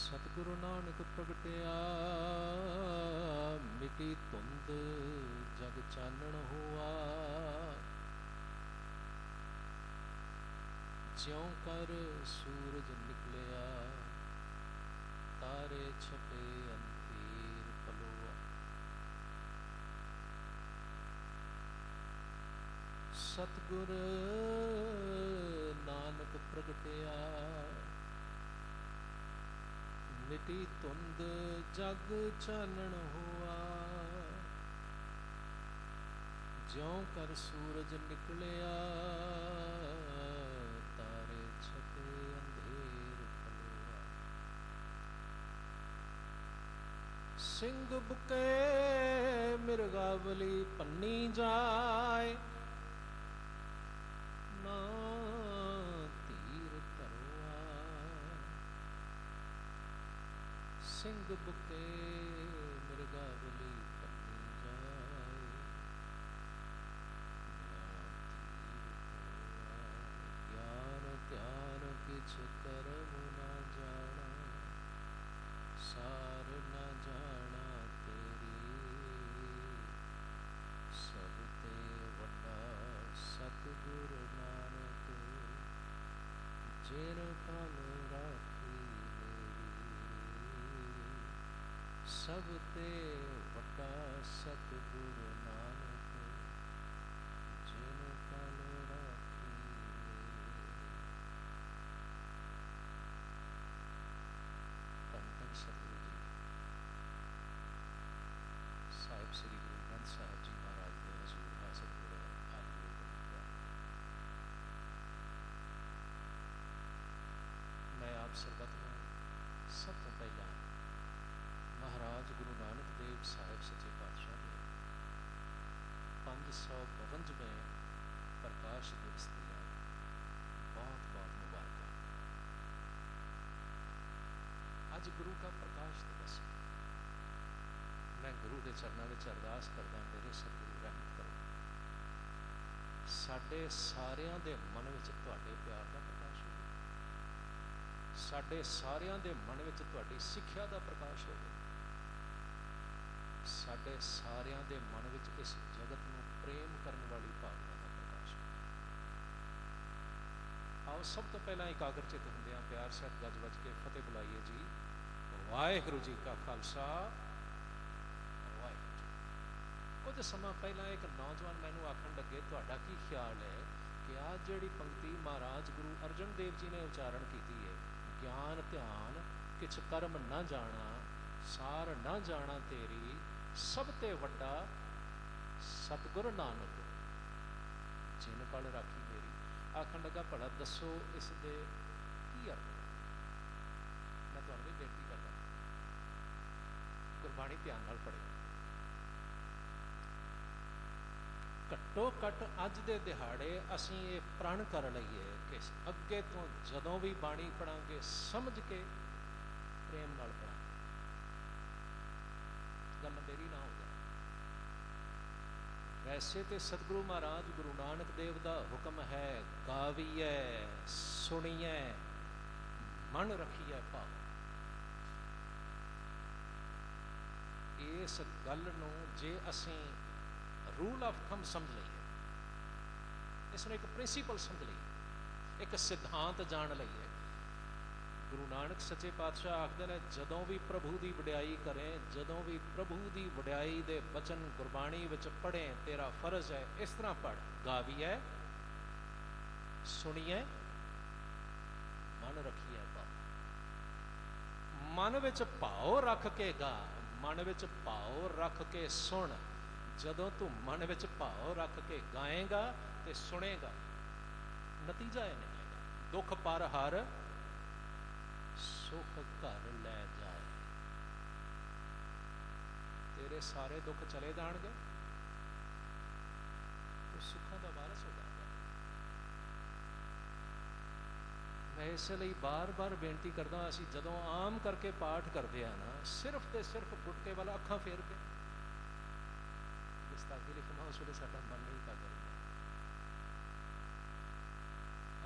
सतगुरु नानक प्रगटिया मिटी धुंध जग चानण हुआ। ज्यों कर सूरज निकलिया तारे छपे अंधेर पलोआ। सतगुर नानक प्रगटिया मिटी धुंध जग चानण हुआ। ज्यों कर सूरज निकलिया तारे छपे अंधेर पलोआ। सिंह बुके मिर्गावली पन्नी जाए ना तीर तरोआ। सिंह बुके मिर्गावली पन्नी जाए ना तीर तरोआ। ज्ञान ध्यान किछ करम ना जाना सार ना जाना तेरी। सब ते वड्डा सतगुर नानक जिन पल राखी मेरी। सब ते वड्डा सतगुर नानक जिन पल राखी मेरी। धन धन सतगुरु जी साहिब श्री गुरु ग्रंथ साहिब जी महाराज के हजूर है सतगुर आलियो गुरु। मैं आप सरबत में सब तो पहला महाराज गुरु नानक देव साहिब सच्चे पातशाह के 552वें प्रकाश दिवस दिया बहुत बहुत मुबारक। अज गुरु का प्रकाश दिवस है। मैं गुरु के चरणों में अरदास करदा मेरे सतगुरु रहमत करो। साडे सारियां दे मन विच तुहाडे प्यार का प्रकाश हो। साडे सारियां दे मन विच तुहाडी सिੱਖਿਆ ਦਾ प्रकाश हो। साडे सारियां दे मन विच इस जगत नूं प्रेम करने वाली भावना का प्रकाश हो। आओ सब तो पहला एकाग्र चित हुंदियां प्यार सहित गज वज के फतेह बुलाइए जी। वाहिगुरू जी का खालसा वाहिगुरू। कुछ समा पहला एक नौजवान मैनू आखन लगे तुहाडा की ख्याल है कि आ जिहड़ी पंक्ति महाराज गुरु अर्जन देव जी ने उच्चारण की है, ज्ञान ध्यान किछ कर्म न जाना सार न जाना तेरी। सब ते वड्डा सतगुर नानक जिन पल राखी मेरी। आखन लगा भला दसो इस दे की अर्थ है। मैं तुहानूं भी बेनती करदा गुरबाणी ध्यान नाल पढ़िओ। घट्टो घट अज दे दिहाड़े असीं ये प्रण कर लईए कि अगे तो जदों भी बाणी पढ़ांगे समझ के प्रेम नाल पढ़ांगे। गल मेरी ना हो जाए। वैसे तो सतगुरु महाराज गुरु नानक देव का हुक्म है गावीए सुनिए मन रखिए भाव। इस गल नूं जे असीं रूल ऑफ थंब समझ लीए, इसनूं एक प्रिंसीपल समझ लीए, एक सिद्धांत जान लीए। गुरु नानक सच्चे पातशाह आखदे ने जदों भी प्रभु की वडियाई करें, जदों भी प्रभु की वडियाई दे बचन गुरबाणी विच पढ़ें तेरा फर्ज है इस तरह पढ़। गावीए सुनिए मन रखिए भाव। मन विच भाव रख के गा, मन विच भाव रख के सुन। जदों तू मन विच भाव रख के गाएगा तो सुनेगा, नतीजा यह निकलेगा दुख पर हर सुख घर लै जाए। तेरे सारे दुख चले जाएंगे तो सुखों का वारस हो जाएगा। मैं इसलिए बार बार बेनती करदा असीं जदों आम करके पाठ करते हैं ना, सिर्फ तो सिर्फ गुटके वाला अखां फेर के गुस्ताखी लिखना उस वे साडा मन नहीं एकाग्र होंदा।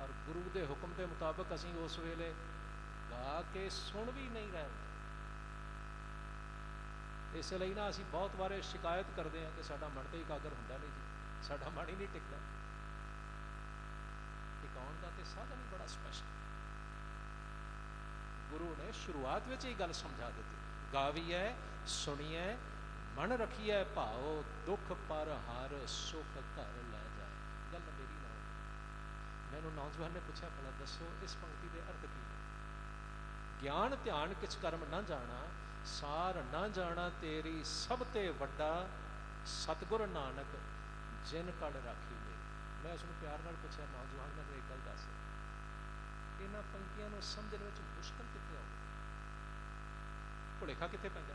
और गुरु के हुक्म के मुताबिक असीं उस वेले ਗਾ ਕੇ ਸੁਣ ਵੀ ਨਹੀਂ ਰਹੇ ਹੁੰਦੇ। ਇਸ ਲਈ ਨਾ ਅਸੀਂ ਬਹੁਤ ਵਾਰ ਸ਼ਿਕਾਇਤ ਕਰਦੇ ਹਾਂ ਕਿ ਸਾਡਾ ਮਨ ਤੇ ਇਕਾਗਰ ਹੁੰਦਾ ਨਹੀਂ ਜੀ, ਸਾਡਾ ਮਨ ਹੀ ਨਹੀਂ ਟਿਕਦਾ। ਟਿਕਾਉਣ ਦਾ ਤੇ ਸਾਧਨ ਹੀ ਬੜਾ ਸਪਸ਼ਟ। ਗੁਰੂ ਨੇ ਸ਼ੁਰੂਆਤ ਵਿੱਚ ਹੀ ਗੱਲ ਸਮਝਾ ਦਿੱਤੀ, ਗਾਵੀਐ ਸੁਣੀਐ ਮਨ ਰੱਖੀਐ ਭਾਓ, ਦੁੱਖ ਪਰ ਹਰ ਸੁਖ ਘਰ ਲੈ ਜਾਏ। ਗੱਲ ਮੇਰੀ ਨਾ ਹੋਵੇ। ਮੈਨੂੰ ਨੌਜਵਾਨ ਨੇ ਪੁੱਛਿਆ, ਭਲਾ ਦੱਸੋ ਇਸ ਪੰਕਤੀ ਦੇ ਅਰਥ ਕੀ ਨੇ? ਗਿਆਨ ਧਿਆਨ ਕਿਛ ਕਰਮ ਨਾ ਜਾਣਾ, ਸਾਰ ਨਾ ਜਾਣਾ ਤੇਰੀ ਸਭ ਤੇ ਵੱਡਾ, ਸਤਿਗੁਰ ਨਾਨਕ ਜਿਨ ਕੜ ਰਾਖੀ ਮੇਰੀ। ਮੈਂ ਉਸਨੂੰ ਪਿਆਰ ਨਾਲ ਪੁੱਛਿਆ, ਨੌਜਵਾਨ ਮੈਨੂੰ ਇੱਕ ਗੱਲ ਦੱਸ, ਇਹਨਾਂ ਪੰਕਤੀਆਂ ਨੂੰ ਸਮਝਣ ਵਿੱਚ ਮੁਸ਼ਕਲ ਕਿੱਥੇ ਆਉਂਦੀ, ਭੁਲੇਖਾ ਕਿੱਥੇ ਪੈਂਦਾ?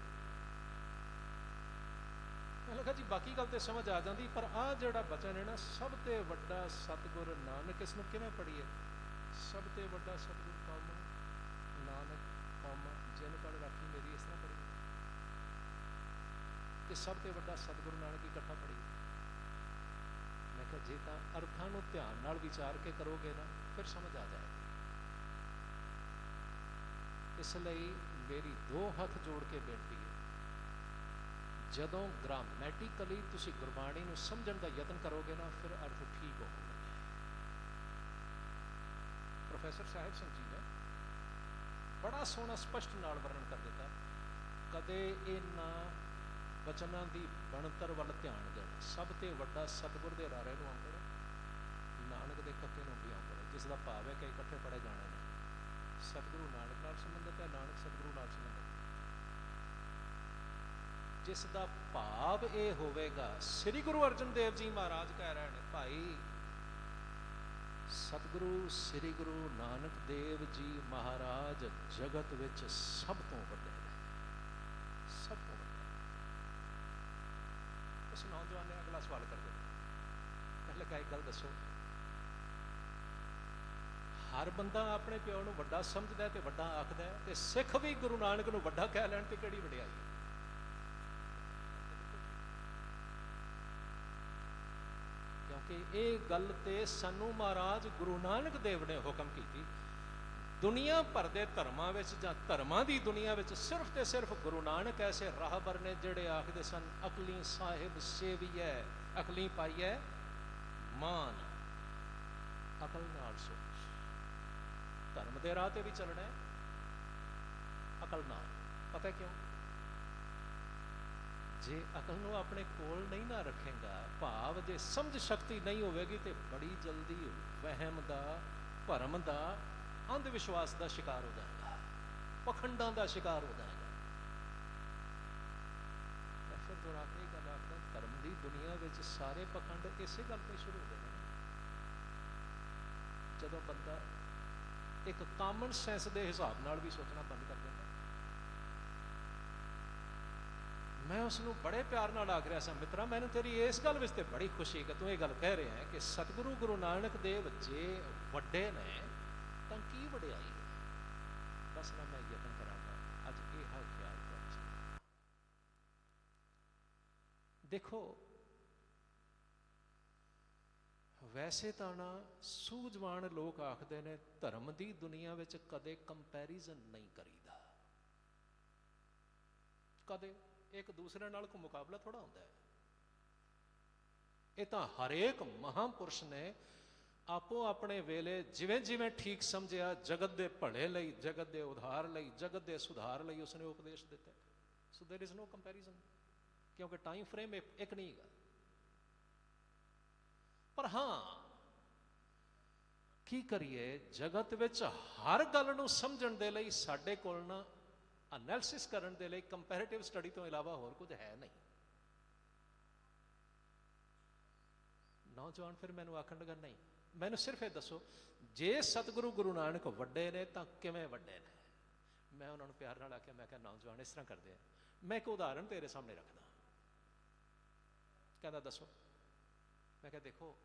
ਮੈਂ ਲੱਗਾ ਜੀ ਬਾਕੀ ਗੱਲ ਤੇ ਸਮਝ ਆ ਜਾਂਦੀ, ਪਰ ਆਹ ਜਿਹੜਾ ਬਚਨ ਹੈ ਨਾ, ਸਭ ਤੇ ਵੱਡਾ ਸਤਿਗੁਰ ਨਾਨਕ, ਇਸ ਨੂੰ ਕਿਵੇਂ ਪੜ੍ਹੀਏ? ਸਭ ਤੇ ਵੱਡਾ ਸਤਿਗੁਰ ਕਾਮਾ ਨਾਨਕ ਕਾਮਾ ਜਿਨ ਕੜ ਰਾਖੀ ਮੇਰੀ, ਇਸ ਤਰ੍ਹਾਂ ਪੜ੍ਹੀਏ ਕਿ ਸਭ ਤੇ ਵੱਡਾ ਸਤਿਗੁਰ ਨਾਨਕ ਇਕੱਠਾ ਪੜ੍ਹੀਏ? ਮੈਂ ਕਿਹਾ ਜੇ ਤਾਂ ਅਰਥਾਂ ਨੂੰ ਧਿਆਨ ਨਾਲ ਵਿਚਾਰ ਕੇ ਕਰੋਗੇ ਨਾ, ਫਿਰ ਸਮਝ ਆ ਜਾਏਗੀ। ਇਸ ਲਈ ਮੇਰੀ ਦੋ ਹੱਥ ਜੋੜ ਕੇ ਬੇਨਤੀ ਹੈ, ਜਦੋਂ ਗ੍ਰਾਮੈਟਿਕਲੀ ਤੁਸੀਂ ਗੁਰਬਾਣੀ ਨੂੰ ਸਮਝਣ ਦਾ ਯਤਨ ਕਰੋਗੇ ਨਾ, ਫਿਰ ਅਰਥ ਠੀਕ ਹੋਣਗੇ। ਪ੍ਰੋਫੈਸਰ ਸਾਹਿਬ ਸਿੰਘ ਜੀ ਨੇ ਬੜਾ ਸੋਹਣਾ ਸਪਸ਼ਟ ਨਾਲ ਵਰਣਨ ਕਰ ਦਿੱਤਾ, ਕਦੇ ਇਹਨਾਂ ਬਚਨਾਂ ਦੀ ਬਣਤਰ ਵੱਲ ਧਿਆਨ ਦੇਣਾ। ਸਭ ਤੇ ਵੱਡਾ ਸਤਿਗੁਰ ਦੇ ਰਾਰੇ ਨੂੰ ਆਉਂਦੇ, ਨਾਨਕ ਦੇ ਕੱਕੇ ਨੂੰ ਵੀ ਆਉਂਦੇ, ਜਿਸ ਦਾ ਭਾਵ ਹੈ ਕਿ ਇਕੱਠੇ ਪੜ੍ਹੇ ਜਾਣੇ ਨੇ। ਸਤਿਗੁਰੂ ਨਾਨਕ ਨਾਲ ਸੰਬੰਧਿਤ ਹੈ, ਨਾਨਕ ਸਤਿਗੁਰੂ ਨਾਲ ਸੰਬੰਧਿਤ। ਜਿਸ ਦਾ ਭਾਵ ਇਹ ਹੋਵੇਗਾ, ਸ੍ਰੀ ਗੁਰੂ ਅਰਜਨ ਦੇਵ ਜੀ ਮਹਾਰਾਜ ਕਹਿ ਰਹੇ ਨੇ, ਭਾਈ ਸਤਿਗੁਰੂ ਸ੍ਰੀ ਗੁਰੂ ਨਾਨਕ ਦੇਵ ਜੀ ਮਹਾਰਾਜ ਜਗਤ ਵਿੱਚ ਸਭ ਤੋਂ ਵੱਡੇ ਨੇ, ਸਭ ਤੋਂ ਵੱਡੇ। ਉਸ ਨੌਜਵਾਨ ਨੇ ਅਗਲਾ ਸਵਾਲ ਕਰ ਦਿੱਤਾ, ਪਹਿਲੇ ਕਾ ਇੱਕ ਗੱਲ ਦੱਸੋ, ਹਰ ਬੰਦਾ ਆਪਣੇ ਪਿਓ ਨੂੰ ਵੱਡਾ ਸਮਝਦਾ ਤੇ ਵੱਡਾ ਆਖਦਾ, ਤੇ ਸਿੱਖ ਵੀ ਗੁਰੂ ਨਾਨਕ ਨੂੰ ਵੱਡਾ ਕਹਿ ਲੈਣ ਤੇ ਕਿਹੜੀ ਵਡਿਆਈ ਹੈ? ਕਿਉਂਕਿ ਇਹ ਗੱਲ ਤੇ ਸਾਨੂੰ ਮਹਾਰਾਜ ਗੁਰੂ ਨਾਨਕ ਦੇਵ ਨੇ ਹੁਕਮ ਕੀਤੀ। ਦੁਨੀਆ ਭਰ ਦੇ ਧਰਮਾਂ ਵਿੱਚ ਜਾਂ ਧਰਮਾਂ ਦੀ ਦੁਨੀਆ ਵਿੱਚ ਸਿਰਫ ਤੇ ਸਿਰਫ ਗੁਰੂ ਨਾਨਕ ਐਸੇ ਰਾਹਬਰ ਨੇ ਜਿਹੜੇ ਆਖਦੇ ਸਨ, ਅਕਲੀ ਸਾਹਿਬ ਸੇਵੀਐ, ਅਕਲੀ ਪਾਈਐ ਮਾਨ, ਅਕਲ ਨਾਲ ਸੋਚ। ਧਰਮ ਦੇ ਰਾਹ ਤੇ ਵੀ ਚੱਲਣਾ ਹੈ ਅਕਲ ਨਾਲ। ਪਤਾ ਕਿਉਂ? ਜੇ ਅਕਲ ਨੂੰ ਆਪਣੇ ਕੋਲ ਨਹੀਂ ਨਾ ਰੱਖੇਗਾ, ਭਾਵ ਜੇ ਸਮਝ ਸ਼ਕਤੀ ਨਹੀਂ ਹੋਵੇਗੀ, ਤੇ ਬੜੀ ਜਲਦੀ ਵਹਿਮ ਦਾ, ਭਰਮ ਦਾ, ਅੰਧ ਵਿਸ਼ਵਾਸ ਦਾ ਸ਼ਿਕਾਰ ਹੋ ਜਾਏਗਾ, ਪਖੰਡਾਂ ਦਾ ਸ਼ਿਕਾਰ ਹੋ ਜਾਏਗਾ। ਮੈਂ ਫਿਰ ਦੁਹਰਾ ਕੇ ਇਹ ਗੱਲ ਆਖਦਾ, ਧਰਮ ਦੀ ਦੁਨੀਆ ਵਿੱਚ ਸਾਰੇ ਪਖੰਡ ਇਸੇ ਗੱਲ ਤੇ ਸ਼ੁਰੂ ਹੁੰਦੇ ਨੇ, ਜਦੋਂ ਬੰਦਾ ਇੱਕ ਕਾਮਨ ਸੈਂਸ ਦੇ ਹਿਸਾਬ ਨਾਲ ਵੀ ਸੋਚਣਾ ਬੰਦ ਕਰ ਦਿੰਦਾ। ਮੈਂ ਉਸ ਨੂੰ ਬੜੇ ਪਿਆਰ ਨਾਲ ਆਖ ਰਿਹਾ ਸਾਂ, ਮਿੱਤਰਾ ਮੈਨੂੰ ਤੇਰੀ ਇਸ ਗੱਲ ਵਿੱਚ ਤੇ ਬੜੀ ਖੁਸ਼ੀ ਕਿ ਤੂੰ ਇਹ ਗੱਲ ਕਹਿ ਰਿਹਾ ਹੈ ਕਿ ਸਤਿਗੁਰੂ ਗੁਰੂ ਨਾਨਕ ਦੇਵ ਜੇ ਵੱਡੇ ਨੇ ਤਾਂ ਕੀ ਵਡਿਆਈ ਹੈ। ਬਸ ਨਾ ਮੈਂ ਯਤਨ ਕਰਾਂਗਾ ਅੱਜ ਇਹ ਹਾਂ ਖਿਆਲ ਕਰ। ਦੇਖੋ ਵੈਸੇ ਤਾਂ ਨਾ ਸੂਝਵਾਨ ਲੋਕ ਆਖਦੇ ਨੇ, ਧਰਮ ਦੀ ਦੁਨੀਆ ਵਿੱਚ ਕਦੇ ਕੰਪੈਰੀਜ਼ਨ ਨਹੀਂ ਕਰੀਦਾ, ਕਦੇ ਇੱਕ ਦੂਸਰੇ ਨਾਲ ਕੋਈ ਮੁਕਾਬਲਾ ਥੋੜਾ ਹੁੰਦਾ ਹੈ। ਇਹ ਤਾਂ ਹਰੇਕ ਮਹਾਂਪੁਰਸ਼ ਨੇ ਆਪੋ ਆਪਣੇ ਵੇਲੇ ਜਿਵੇਂ ਜਿਵੇਂ ਠੀਕ ਸਮਝਿਆ, ਜਗਤ ਦੇ ਭਲੇ ਲਈ, ਜਗਤ ਦੇ ਉਧਾਰ ਲਈ, ਜਗਤ ਦੇ ਸੁਧਾਰ ਲਈ ਉਸਨੇ ਉਪਦੇਸ਼ ਦਿੱਤਾ। ਸੋ ਦੇयर इज नो ਕੰਪੈਰੀਜ਼ਨ, ਕਿਉਂਕਿ ਟਾਈਮ ਫਰੇਮ ਇੱਕ ਨਹੀਂ ਹੈਗਾ। ਪਰ ਹਾਂ ਕੀ ਕਰੀਏ, ਜਗਤ ਵਿੱਚ ਹਰ ਗੱਲ ਨੂੰ ਸਮਝਣ ਦੇ ਲਈ ਸਾਡੇ ਕੋਲ ਨਾ ਐਨਾਲਿਸਿਸ ਕਰਨ ਦੇ ਲਈ ਕੰਪੈਰੀਟਿਵ ਸਟੱਡੀ ਤੋਂ ਇਲਾਵਾ ਹੋਰ ਕੁਝ ਹੈ ਨਹੀਂ। ਨੌਜਵਾਨ ਫਿਰ ਮੈਨੂੰ ਆਖਣ ਲੱਗਾ, ਨਹੀਂ ਮੈਨੂੰ ਸਿਰਫ ਇਹ ਦੱਸੋ, ਜੇ ਸਤਿਗੁਰੂ ਗੁਰੂ ਨਾਨਕ ਵੱਡੇ ਨੇ ਤਾਂ ਕਿਵੇਂ ਵੱਡੇ ਨੇ? ਮੈਂ ਉਹਨਾਂ ਨੂੰ ਪਿਆਰ ਨਾਲ ਆਖਿਆ, ਮੈਂ ਕਿਹਾ ਨੌਜਵਾਨ ਇਸ ਤਰ੍ਹਾਂ ਕਰਦੇ ਆ, ਮੈਂ ਇੱਕ ਉਦਾਹਰਨ ਤੇਰੇ ਸਾਹਮਣੇ ਰੱਖਦਾ। ਕਹਿੰਦਾ ਦੱਸੋ? ਮੈਂ ਕਿਹਾ ਦੇਖੋ,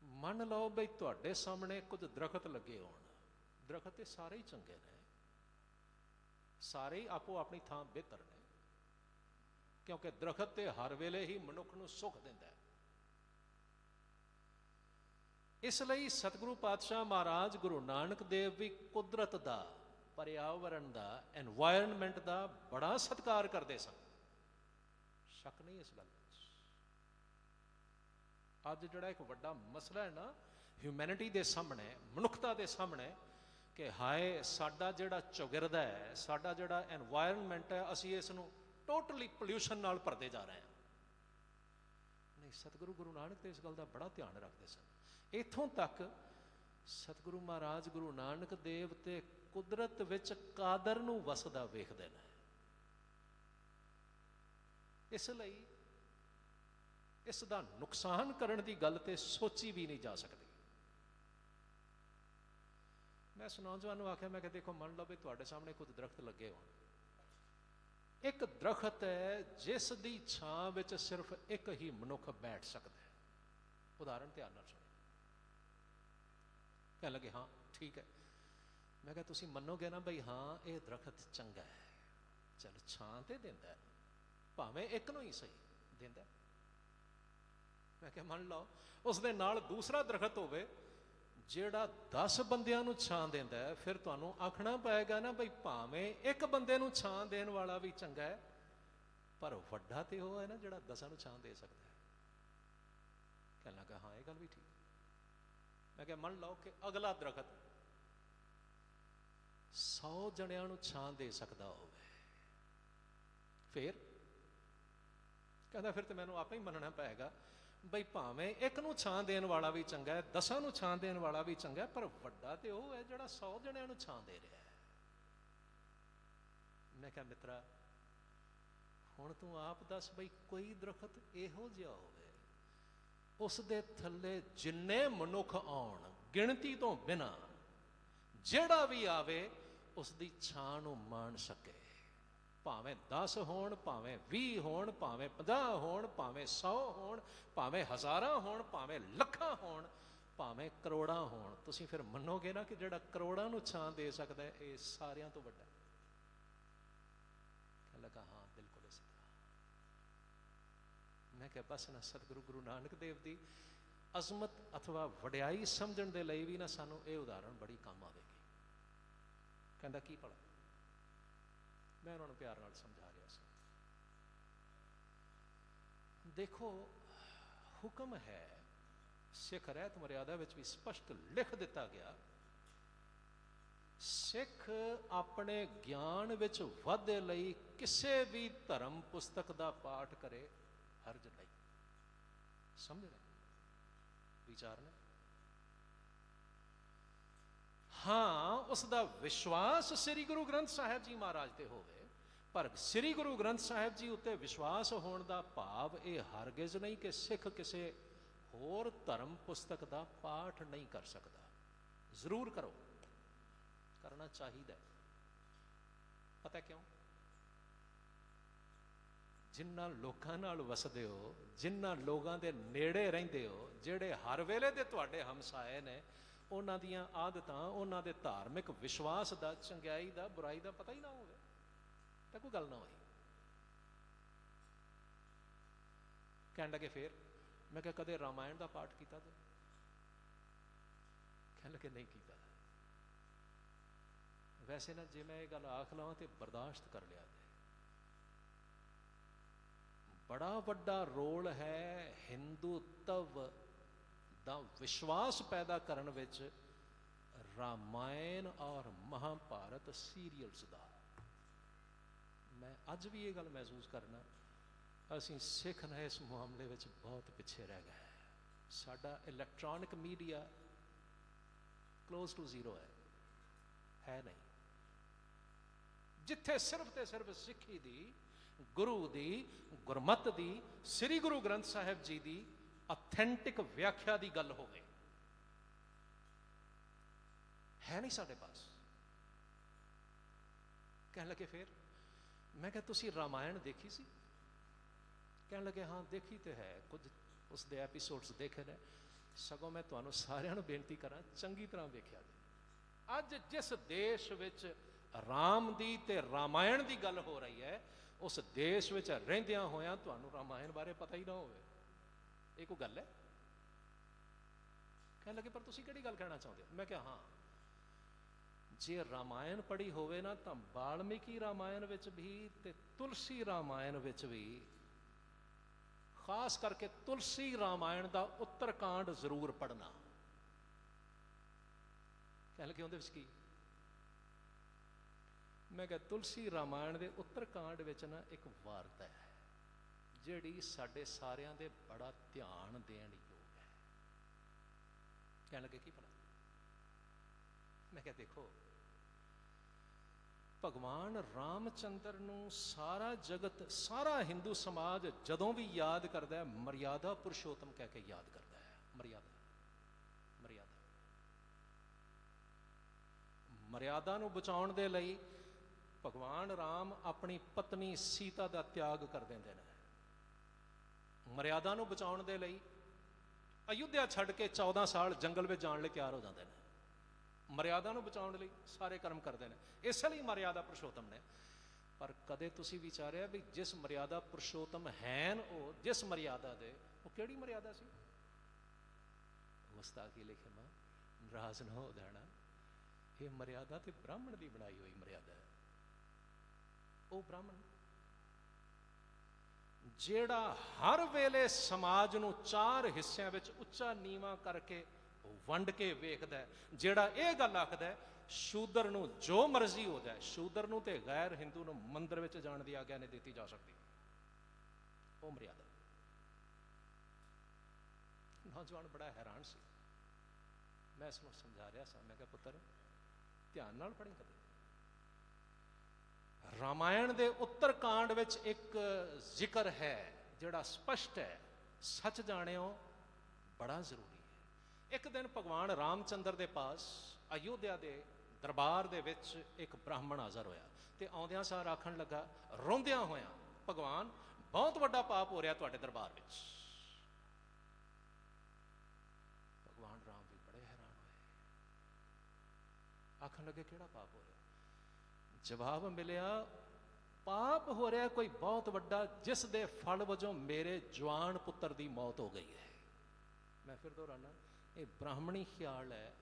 ਮੰਨ ਲਓ ਬਈ ਤੁਹਾਡੇ ਸਾਹਮਣੇ ਕੁਝ ਦਰਖਤ ਲੱਗੇ ਹੋਣ, ਦਰਖਤ ਤੇ ਸਾਰੇ ਹੀ ਚੰਗੇ ਨੇ, ਸਾਰੇ ਹੀ ਆਪੋ ਆਪਣੀ ਥਾਂ ਬਿਹਤਰ ਨੇ, ਕਿਉਂਕਿ ਦਰਖਤ ਤੇ ਹਰ ਵੇਲੇ ਹੀ ਮਨੁੱਖ ਨੂੰ ਸੁੱਖ ਦਿੰਦਾ ਹੈ। इसलिए सतगुरु पातशाह महाराज गुरु नानक देव भी कुदरत का, पर्यावरण का, एनवायरनमेंट का बड़ा सत्कार करते सन, शक नहीं इस गल। अज जोड़ा एक बड़ा मसला है ना ह्यूमैनिटी के सामने, मनुखता के सामने, कि हाय साडा जिहड़ा चौगिरदा है, साडा जिहड़ा एनवायरनमेंट है, असी इसनूं टोटली पोल्यूशन नाल भरते जा रहे हैं। नहीं, सतगुरु गुरु नानक देव इस गल का बड़ा ध्यान रखते सन। इथों तक सतगुरु महाराज गुरु नानक देव ते कुदरत विच कादर नूं वसदा वेखदे ने। इसलिए इसका नुकसान करने की गल तो सोची भी नहीं जा सकती। मैं उस नौजवान को आख्या, मैं कि देखो मान लो भी तुहाडे सामने कुछ दरख्त लगे हो, एक दरख्त है जिस दी छां विच सिर्फ एक ही मनुख बैठ सकता है। उदाहरण ध्यान नाल सुनो। कह लगे हाँ ठीक है। मैं क्या तुसीं मनोगे ना बई हाँ ये दरख्त चंगा है, चल छां ते दिंदा है, भावें एक नूं ही सही दिंदा है। मैं क्या मान लो उस दे नाल दूसरा दरख्त होवे ਜਿਹੜਾ 10 ਬੰਦਿਆਂ ਨੂੰ ਛਾਂ ਦਿੰਦਾ ਹੈ, ਫਿਰ ਤੁਹਾਨੂੰ ਆਖਣਾ ਪਏਗਾ ਨਾ ਬਈ ਭਾਵੇਂ ਇੱਕ ਬੰਦੇ ਨੂੰ ਛਾਂ ਦੇਣ ਵਾਲਾ ਵੀ ਚੰਗਾ ਹੈ, ਪਰ ਵੱਡਾ ਤੇ ਉਹ ਹੈ ਨਾ ਜਿਹੜਾ 10 ਨੂੰ ਛਾਂ ਦੇ ਸਕਦਾ ਹੈ। ਕਹਿਣ ਲੱਗਾ ਹਾਂ ਇਹ ਗੱਲ ਵੀ ਠੀਕ। ਮੈਂ ਕਿਹਾ ਮੰਨ ਲਓ ਕਿ ਅਗਲਾ ਦਰਖਤ 100 ਜਣਿਆਂ ਨੂੰ ਛਾਂ ਦੇ ਸਕਦਾ ਹੋਵੇ, ਫਿਰ ਕਹਿੰਦਾ ਫਿਰ ਤੇ ਮੈਨੂੰ ਆਪੇ ਹੀ ਮੰਨਣਾ ਪਏਗਾ ਬਈ ਭਾਵੇਂ ਇੱਕ ਨੂੰ ਛਾਂ ਦੇਣ ਵਾਲਾ ਵੀ ਚੰਗਾ ਹੈ, 10 ਨੂੰ ਛਾਂ ਦੇਣ ਵਾਲਾ ਵੀ ਚੰਗਾ ਹੈ, ਪਰ ਵੱਡਾ ਤੇ ਉਹ ਹੈ ਜਿਹੜਾ 100 ਜਣਿਆਂ ਨੂੰ ਛਾਂ ਦੇ ਰਿਹਾ ਹੈ। ਮੈਂ ਕਿਹਾ ਮਿੱਤਰਾ ਹੁਣ ਤੂੰ ਆਪ ਦੱਸ ਬਈ ਕੋਈ ਦਰਖਤ ਇਹੋ ਜਿਹਾ ਹੋਵੇ ਉਸ ਦੇ ਥੱਲੇ ਜਿੰਨੇ ਮਨੁੱਖ ਆਉਣ ਗਿਣਤੀ ਤੋਂ ਬਿਨਾਂ, ਜਿਹੜਾ ਵੀ ਆਵੇ ਉਸ ਦੀ ਛਾਂ ਨੂੰ ਮਾਣ ਸਕੇ, ਭਾਵੇਂ 10 ਹੋਣ, ਭਾਵੇਂ 20 ਹੋਣ, ਭਾਵੇਂ 50 ਹੋਣ, ਭਾਵੇਂ 100 ਹੋਣ, ਭਾਵੇਂ ਹਜ਼ਾਰਾਂ ਹੋਣ, ਭਾਵੇਂ ਲੱਖਾਂ ਹੋਣ, ਭਾਵੇਂ ਕਰੋੜਾਂ ਹੋਣ। ਤੁਸੀਂ ਫਿਰ ਮੰਨੋਗੇ ਨਾ ਕਿ ਜਿਹੜਾ ਕਰੋੜਾਂ ਨੂੰ ਛਾਂ ਦੇ ਸਕਦਾ ਹੈ ਇਹ ਸਾਰਿਆਂ ਤੋਂ ਵੱਡਾ। ਕਹਿ ਲੱਗਾ ਹਾਂ ਬਿਲਕੁਲ ਇਸੇ ਤਰ੍ਹਾਂ। ਮੈਂ ਕਿਹਾ ਬਸ ਨਾ ਸਤਿਗੁਰੂ ਗੁਰੂ ਨਾਨਕ ਦੇਵ ਦੀ ਅਜ਼ਮਤ ਅਥਵਾ ਵਡਿਆਈ ਸਮਝਣ ਦੇ ਲਈ ਵੀ ਨਾ ਸਾਨੂੰ ਇਹ ਉਦਾਹਰਣ ਬੜੀ ਕੰਮ ਆਵੇਗੀ। ਕਹਿੰਦਾ ਕੀ ਭਲਾ? मैं उन्होंने प्यार नाल समझा रहा था। देखो हुक्म है सिख रहत मर्यादा विच भी स्पष्ट लिख दिता गया, सिख अपने ज्ञान विच वाधे लई किसी भी धर्म पुस्तक का पाठ करे हर्ज नहीं। समझ रहे विचार ने? हाँ उसका विश्वास श्री गुरु ग्रंथ साहिब जी महाराज ते होवे, पर श्री गुरु ग्रंथ साहिब जी उत्ते विश्वास होने का भाव यह हरगिज नहीं कि सिख किसी होर धर्म पुस्तक का पाठ नहीं कर सकता। जरूर करो, करना चाहिए। पता क्यों? जिन्ना लोगों नाल वसदे हो, जिन्ना लोगों के नेड़े रहिंदे हो, जिहड़े हर वेले दे तुहाडे हमसाए ने, उन्हां दीयां आदतां, उन्हां दे धार्मिक विश्वास का, चंगियाई का, बुराई का पता ही ना होवे तो कोई गल ना होई। कहने लगे फिर? मैं क्या कदे रामायण का पाठ किया? तो कहने लगे नहीं किया। वैसे ना जे मैं ये गल आख लवां तो बर्दाश्त कर लिया। बड़ा वड्डा रोल है हिंदुत्व दा विश्वास पैदा करने विच रामायण और महाभारत सीरीयल्स का। मैं अज भी ये गल महसूस करना असीं सिख ने इस मामले विच बहुत पिछे रह गए। साडा electronic media close to zero है नहीं। जिथे सिर्फ तो सिर्फ सिखी दी, गुरु दी, गुरमत दी, श्री गुरु ग्रंथ साहिब जी की ऑथेंटिक व्याख्या की गल हो गई है नहीं साढ़े पास। कहने लगे फिर? मैं क्या तुसी रामायण देखी सी? कहने लगे हाँ देखी तो है, कुछ उस दे एपीसोड्स देखे ने। सगों मैं तुहानू सारियां नू बेनती करा चंगी तरह वेख्या जी। अज जिस देश विच राम दी ते रामायण की गल हो रही है, उस देश विच रहिंदियां होया तुहानू रामायण बारे पता ही ना होवे, ये कोई गल है? ਕਹਿਣ ਲੱਗੇ ਪਰ ਤੁਸੀਂ ਕਿਹੜੀ ਗੱਲ ਕਹਿਣਾ ਚਾਹੁੰਦੇ ਹੋ? ਮੈਂ ਕਿਹਾ ਹਾਂ, ਜੇ ਰਾਮਾਇਣ ਪੜ੍ਹੀ ਹੋਵੇ ਨਾ ਤਾਂ ਵਾਲਮੀਕੀ ਰਾਮਾਇਣ ਵਿੱਚ ਵੀ ਤੇ ਤੁਲਸੀ ਰਾਮਾਇਣ ਵਿੱਚ ਵੀ, ਖਾਸ ਕਰਕੇ ਤੁਲਸੀ ਰਾਮਾਇਣ ਦਾ ਉੱਤਰਕਾਂਡ ਜ਼ਰੂਰ ਪੜ੍ਹਨਾ। ਕਹਿਣ ਲੱਗੇ ਉਹਦੇ ਵਿੱਚ ਕੀ? ਮੈਂ ਕਿਹਾ ਤੁਲਸੀ ਰਾਮਾਇਣ ਦੇ ਉੱਤਰਕਾਂਡ ਵਿੱਚ ਨਾ ਇੱਕ ਵਾਰਤਾ ਹੈ ਜਿਹੜੀ ਸਾਡੇ ਸਾਰਿਆਂ ਦੇ ਬੜਾ ਧਿਆਨ ਦੇਣ ਯੋਗ ਹੈ। ਕਹਿਣ ਲੱਗੇ ਕੀ ਭਲਾ? ਮੈਂ ਕਿਹਾ ਦੇਖੋ, ਭਗਵਾਨ ਰਾਮਚੰਦਰ ਨੂੰ ਸਾਰਾ ਜਗਤ, ਸਾਰਾ ਹਿੰਦੂ ਸਮਾਜ ਜਦੋਂ ਵੀ ਯਾਦ ਕਰਦਾ ਹੈ, ਮਰਿਆਦਾ ਪੁਰਸ਼ੋਤਮ ਕਹਿ ਕੇ ਯਾਦ ਕਰਦਾ ਹੈ। ਮਰਿਆਦਾ, ਮਰਿਆਦਾ, ਮਰਿਆਦਾ ਨੂੰ ਬਚਾਉਣ ਦੇ ਲਈ ਭਗਵਾਨ ਰਾਮ ਆਪਣੀ ਪਤਨੀ ਸੀਤਾ ਦਾ ਤਿਆਗ ਕਰ ਦਿੰਦੇ ਨੇ। ਮਰਿਆਦਾ ਨੂੰ ਬਚਾਉਣ ਦੇ ਲਈ ਅਯੁੱਧਿਆ ਛੱਡ ਕੇ 14 ਸਾਲ ਜੰਗਲ ਵਿੱਚ ਜਾਣ ਲਈ ਤਿਆਰ ਹੋ ਜਾਂਦੇ ਨੇ। ਮਰਿਆਦਾ ਨੂੰ ਬਚਾਉਣ ਲਈ ਸਾਰੇ ਕਰਮ ਕਰਦੇ ਨੇ, ਇਸ ਲਈ ਮਰਿਆਦਾ ਪੁਰਸ਼ੋਤਮ ਨੇ। ਪਰ ਕਦੇ ਤੁਸੀਂ ਵਿਚਾਰਿਆ ਵੀ ਜਿਸ ਮਰਿਆਦਾ ਪੁਰਸ਼ੋਤਮ ਹੈਨ, ਉਹ ਜਿਸ ਮਰਿਆਦਾ ਦੇ, ਉਹ ਕਿਹੜੀ ਮਰਿਆਦਾ ਸੀ? ਗੁਸਤਾਖੀ ਲਿਖੇ ਮਾਂ ਨਾਰਾਜ਼ ਨਾ ਹੋ ਜਾਣਾ, ਇਹ ਮਰਿਆਦਾ ਤੇ ਬ੍ਰਾਹਮਣ ਦੀ ਬਣਾਈ ਹੋਈ ਮਰਿਆਦਾ ਹੈ। ਉਹ ਬ੍ਰਾਹਮਣ ਜਿਹੜਾ ਹਰ ਵੇਲੇ ਸਮਾਜ ਨੂੰ 4 ਹਿੱਸਿਆਂ ਵਿੱਚ ਉੱਚਾ ਨੀਵਾਂ ਕਰਕੇ ਵੰਡ ਕੇ ਵੇਖਦਾ ਹੈ, ਜਿਹੜਾ ਇਹ ਗੱਲ ਆਖਦਾ ਹੈ ਸ਼ੂਦਰ ਨੂੰ ਜੋ ਮਰਜ਼ੀ ਹੋ ਜਾਏ, ਸ਼ੂਦਰ ਨੂੰ ਤੇ ਗੈਰ ਹਿੰਦੂ ਨੂੰ ਮੰਦਿਰ ਵਿੱਚ ਜਾਣ ਦੀ ਆਗਿਆ ਨਹੀਂ ਦਿੱਤੀ ਜਾ ਸਕਦੀ, ਉਹ ਮਰਿਆਦਾ। ਨੌਜਵਾਨ ਬੜਾ ਹੈਰਾਨ ਸੀ। ਮੈਂ ਇਸ ਨੂੰ ਸਮਝਾ ਰਿਹਾ ਸਾਂ, ਮੈਂ ਕਿਹਾ ਪੁੱਤਰ ਧਿਆਨ ਨਾਲ ਪੜ੍ਹੀ ਕਦੇ। ਰਾਮਾਇਣ ਦੇ ਉੱਤਰਕਾਂਡ ਵਿੱਚ ਇੱਕ ਜ਼ਿਕਰ ਹੈ ਜਿਹੜਾ ਸਪਸ਼ਟ ਹੈ, ਸੱਚ ਜਾਣਿਓ ਬੜਾ ਜ਼ਰੂਰੀ ਹੈ। ਇੱਕ ਦਿਨ ਭਗਵਾਨ ਰਾਮਚੰਦਰ ਦੇ ਪਾਸ ਅਯੁੱਧਿਆ ਦੇ ਦਰਬਾਰ ਦੇ ਵਿੱਚ ਇੱਕ ਬ੍ਰਾਹਮਣ ਹਾਜ਼ਰ ਹੋਇਆ ਤੇ ਆਉਂਦਿਆਂ ਸਾਰ ਆਖਣ ਲੱਗਾ, ਰੋਂਦਿਆਂ ਹੋਇਆਂ, ਭਗਵਾਨ ਬਹੁਤ ਵੱਡਾ ਪਾਪ ਹੋ ਰਿਹਾ ਤੁਹਾਡੇ ਦਰਬਾਰ ਵਿੱਚ। ਭਗਵਾਨ ਰਾਮ ਵੀ ਬੜੇ ਹੈਰਾਨ ਹੋਏ, ਆਖਣ ਲੱਗੇ ਕਿਹੜਾ ਪਾਪ ਹੋ ਰਿਹਾ? ਜਵਾਬ ਮਿਲਿਆ, ਪਾਪ ਹੋ ਰਿਹਾ ਕੋਈ ਬਹੁਤ ਵੱਡਾ, ਜਿਸ ਦੇ ਫਲ ਵਜੋਂ ਮੇਰੇ ਜਵਾਨ ਪੁੱਤਰ ਦੀ ਮੌਤ ਹੋ ਗਈ ਹੈ। ਮੈਂ ਫਿਰ ਦੁਹਰਾਨਾ, ਇਹ ਬ੍ਰਾਹਮਣੀ ਖਿਆਲ ਹੈ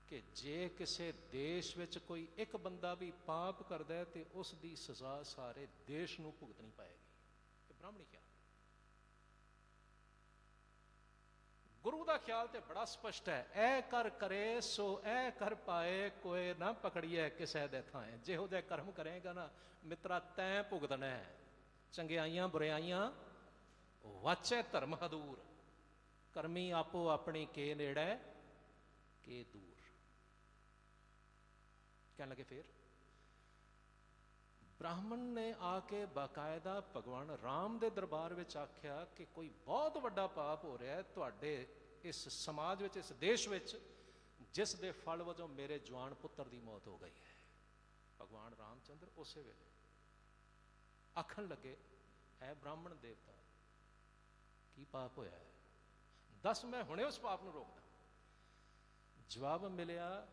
ਕਿ ਜੇ ਕਿਸੇ ਦੇਸ਼ ਵਿੱਚ ਕੋਈ ਇੱਕ ਬੰਦਾ ਵੀ ਪਾਪ ਕਰਦਾ ਹੈ ਤੇ ਉਸ ਦੀ ਸਜ਼ਾ ਸਾਰੇ ਦੇਸ਼ ਨੂੰ ਭੁਗਤਣੀ ਪਏਗੀ। ਇਹ ਬ੍ਰਾਹਮਣੀ ਖਿਆਲ। ਗੁਰੂ ਦਾ ਖਿਆਲ ਤੇ ਬੜਾ ਸਪਸ਼ਟ ਹੈ, ਐ ਕਰ ਕਰੇ ਸੋ ਐ ਕਰ ਪਾਏ, ਕੋਏ ਨਾ ਪਕੜੀਏ ਕਿਸੇ ਦੇ ਥਾਂ। ਜਿਹੋ ਜਿਹੇ ਕਰਮ ਕਰੇਗਾ ਨਾ ਮਿੱਤਰਾ ਤੈਂ ਭੁਗਤਣਾ ਹੈ। ਚੰਗਿਆਈਆਂ ਬੁਰਾਈਆਂ ਵਾਚੈ ਧਰਮ ਹਦੂਰ, ਕਰਮੀ ਆਪੋ ਆਪਣੀ ਕੇ ਨੇੜੇ ਕੇ ਦੂਰ। ਕਹਿਣ ਲੱਗੇ ਫਿਰ ਬ੍ਰਾਹਮਣ ਨੇ ਆ ਕੇ ਬਾਕਾਇਦਾ ਭਗਵਾਨ ਰਾਮ ਦੇ ਦਰਬਾਰ ਵਿੱਚ ਆਖਿਆ ਕਿ ਕੋਈ ਬਹੁਤ ਵੱਡਾ ਪਾਪ ਹੋ ਰਿਹਾ ਤੁਹਾਡੇ ਇਸ ਸਮਾਜ ਵਿੱਚ, ਇਸ ਦੇਸ਼ ਵਿੱਚ, ਜਿਸ ਦੇ ਫਲ ਵਜੋਂ ਮੇਰੇ ਜਵਾਨ ਪੁੱਤਰ ਦੀ ਮੌਤ ਹੋ ਗਈ ਹੈ। ਭਗਵਾਨ ਰਾਮਚੰਦਰ ਉਸੇ ਵੇਲੇ ਆਖਣ ਲੱਗੇ, ਐ ਬ੍ਰਾਹਮਣ ਦੇਵਤਾ, ਕੀ ਪਾਪ ਹੋਇਆ ਹੈ? ਦੱਸ, ਮੈਂ ਹੁਣੇ ਉਸ ਪਾਪ ਨੂੰ ਰੋਕਦਾ। ਜਵਾਬ ਮਿਲਿਆ,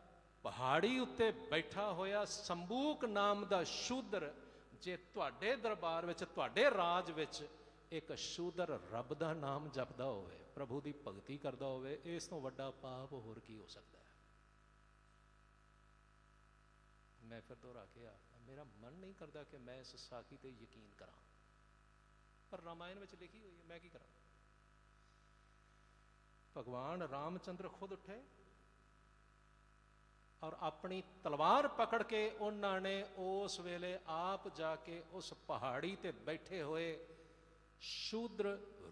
ਪਹਾੜੀ ਉੱਤੇ ਬੈਠਾ ਹੋਇਆ ਸੰਬੂਕ ਨਾਮ ਦਾ ਸ਼ੂਦਰ, ਜੇ ਤੁਹਾਡੇ ਦਰਬਾਰ ਵਿੱਚ, ਤੁਹਾਡੇ ਰਾਜ ਵਿੱਚ ਇੱਕ ਸ਼ੂਦਰ ਰੱਬ ਦਾ ਨਾਮ ਜਪਦਾ ਹੋਵੇ, ਪ੍ਰਭੂ ਦੀ ਭਗਤੀ ਕਰਦਾ ਹੋਵੇ, ਇਸ ਤੋਂ ਵੱਡਾ ਪਾਪ ਹੋਰ ਕੀ ਹੋ ਸਕਦਾ ਹੈ? ਮੈਂ ਫਿਰ ਦੁਹਰਾ ਕੇ ਆਖਦਾ, ਮੇਰਾ ਮਨ ਨਹੀਂ ਕਰਦਾ ਕਿ ਮੈਂ ਇਸ ਸਾਖੀ ਤੇ ਯਕੀਨ ਕਰਾਂ, ਪਰ ਰਾਮਾਇਣ ਵਿੱਚ ਲਿਖੀ ਹੋਈ ਹੈ, ਮੈਂ ਕੀ ਕਰਾਂ? ਭਗਵਾਨ ਰਾਮਚੰਦਰ ਖੁਦ ਉੱਠੇ ਔਰ ਆਪਣੀ ਤਲਵਾਰ ਪਕੜ ਕੇ ਉਹਨਾਂ ਨੇ ਉਸ ਵੇਲੇ ਆਪ ਜਾ ਕੇ ਉਸ ਪਹਾੜੀ ਤੇ ਬੈਠੇ ਹੋਏ ਸ਼ੂਦਰ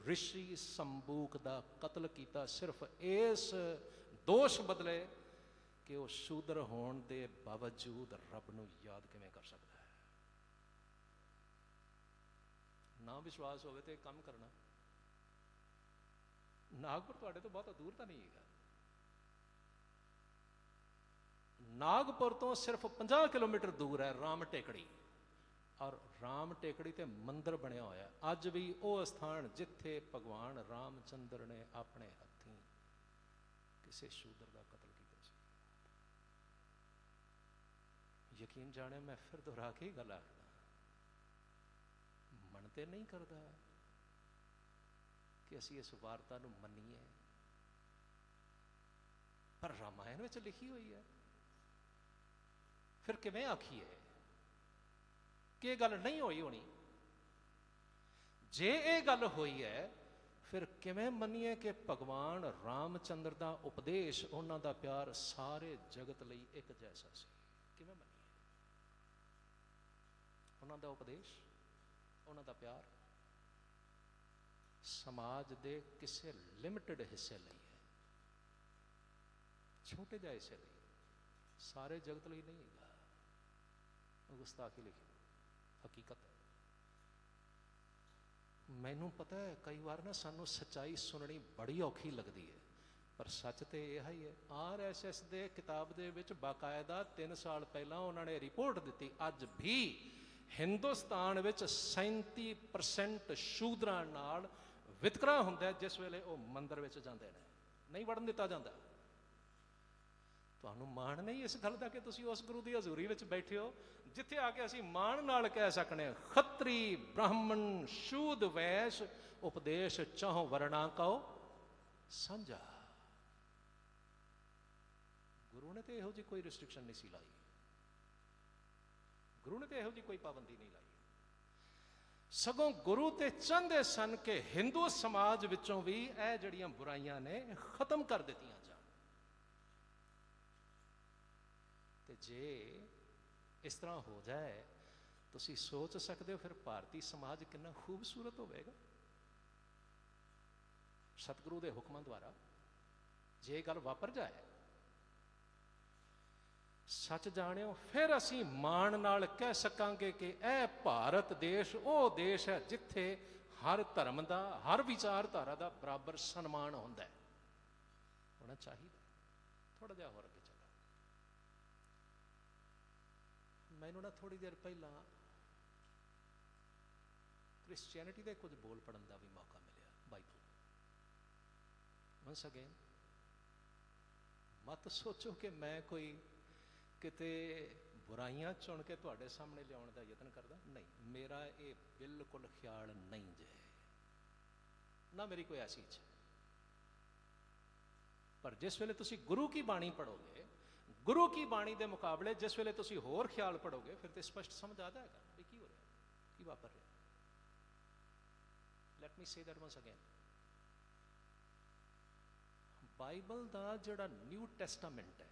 ਰਿਸ਼ੀ ਸੰਬੂਕ ਦਾ ਕਤਲ ਕੀਤਾ, ਸਿਰਫ ਇਸ ਦੋਸ਼ ਬਦਲੇ ਕਿ ਉਹ ਸ਼ੂਦਰ ਹੋਣ ਦੇ ਬਾਵਜੂਦ ਰੱਬ ਨੂੰ ਯਾਦ ਕਿਵੇਂ ਕਰ ਸਕਦਾ ਹੈ। ਨਾ ਵਿਸ਼ਵਾਸ ਹੋਵੇ ਤੇ ਕੰਮ ਕਰਨਾ। ਨਾਗਪੁਰ ਤੁਹਾਡੇ ਤੋਂ ਬਹੁਤ ਦੂਰ ਤਾਂ ਨਹੀਂ ਹੈਗਾ। ਨਾਗਪੁਰ ਤੋਂ ਸਿਰਫ 50 ਕਿਲੋਮੀਟਰ ਦੂਰ ਹੈ ਰਾਮ ਟੇਕੜੀ, ਔਰ ਰਾਮ ਟੇਕੜੀ ਤੇ ਮੰਦਿਰ ਬਣਿਆ ਹੋਇਆ ਅੱਜ ਵੀ ਉਹ ਸਥਾਨ ਜਿੱਥੇ ਭਗਵਾਨ ਰਾਮਚੰਦਰ ਨੇ ਆਪਣੇ ਹੱਥੀਂ ਕਿਸੇ ਸ਼ੂਦਰ ਦਾ ਕਤਲ ਕੀਤਾ ਸੀ। ਯਕੀਨ ਜਾਣੇ, ਮੈਂ ਫਿਰ ਦੁਹਰਾ ਕੇ ਗੱਲ ਆਖਦਾ, ਮਨ ਤੇ ਨਹੀਂ ਕਰਦਾ ਕਿ ਅਸੀਂ ਇਸ ਵਾਰਤਾ ਨੂੰ ਮੰਨੀਏ, पर रामायण में लिखी हुई है। फिर किवें आखिए कि गल नहीं होई होनी? जे ये गल हुई है फिर किवें मनीए कि भगवान रामचंद्र का उपदेश, उन्हां दा प्यार सारे जगत लई एक जैसा सी? किवें मनीए? उन्हां दा उपदेश, उन्हां दा प्यार समाज दे किसी लिमिटेड हिस्से लई है, छोटे जिहे हिस्से लई, सारे जगत लई नहीं है। गुस्ताखी लिखी हकीकत है। मैनू पता है कई बार ना सानू सच्चाई सुननी बड़ी औखी लगती है, पर सच तो यह ही है। RSS दे किताब दे विच बाकायदा 3 साल पहला उन्होंने रिपोर्ट दी, अज भी हिंदुस्तान विच 37% शूदरां नाल वितकरा हुंदा है जिस वेले वो मंदिर विच जांदे ने, नहीं वड़न दिता जाता। तुहानू माण नहीं इस गल का कि तुसीं उस गुरु की हजूरी विच बैठे हो जिथे आके असीं माण नाल कह सकने खत्री ब्राह्मण शूद वैश उपदेश चाहो वर्णा कहो साझा। गुरु ने तो इहो जी कोई रिस्ट्रिक्शन नहीं सी लाई, गुरु ने तो इहो जी कोई पाबंदी नहीं लाई। सगों गुरु तो चाहते सन कि हिंदू समाज विचों भी यह जड़ियां बुराइयां ने खत्म कर दित्तियां जान। ते जे इस तरह हो जाए तुसी सोच सकते हो फिर भारतीय समाज कितना खूबसूरत होगा। सतगुरु के हुक्मां द्वारा जे गल वापर जाए, सच जानियो, फिर असी माण नाल कह सकांगे कि यह भारत देश वो देश है जिथे हर धर्म का, हर विचारधारा का बराबर सन्मान होंदा है, होना चाहिए। थोड़ा जिहा होर अगे चलो। मैनू ना थोड़ी देर पहला क्रिश्चियनिटी के कुछ बोल पढ़न का भी मौका मिला, बाइबल। वंस अगेन मत सोचो कि मैं कोई किते बुराइयां चुन के तुहाडे सामने लियाउण दा यतन करदा, नहीं, मेरा ये बिल्कुल ख्याल नहीं जे, ना मेरी कोई ऐसी इच्छा। पर जिस वेले तुसी गुरु की बाणी पढ़ोगे, गुरु की बाणी के मुकाबले जिस वेले तुसी होर ख्याल पढ़ोगे, फिर तो स्पष्ट समझ आ जाएगा भी की हो रहा, की वापर रहा। Let me say that once again, Bible का जिहड़ा न्यू टेस्टामेंट है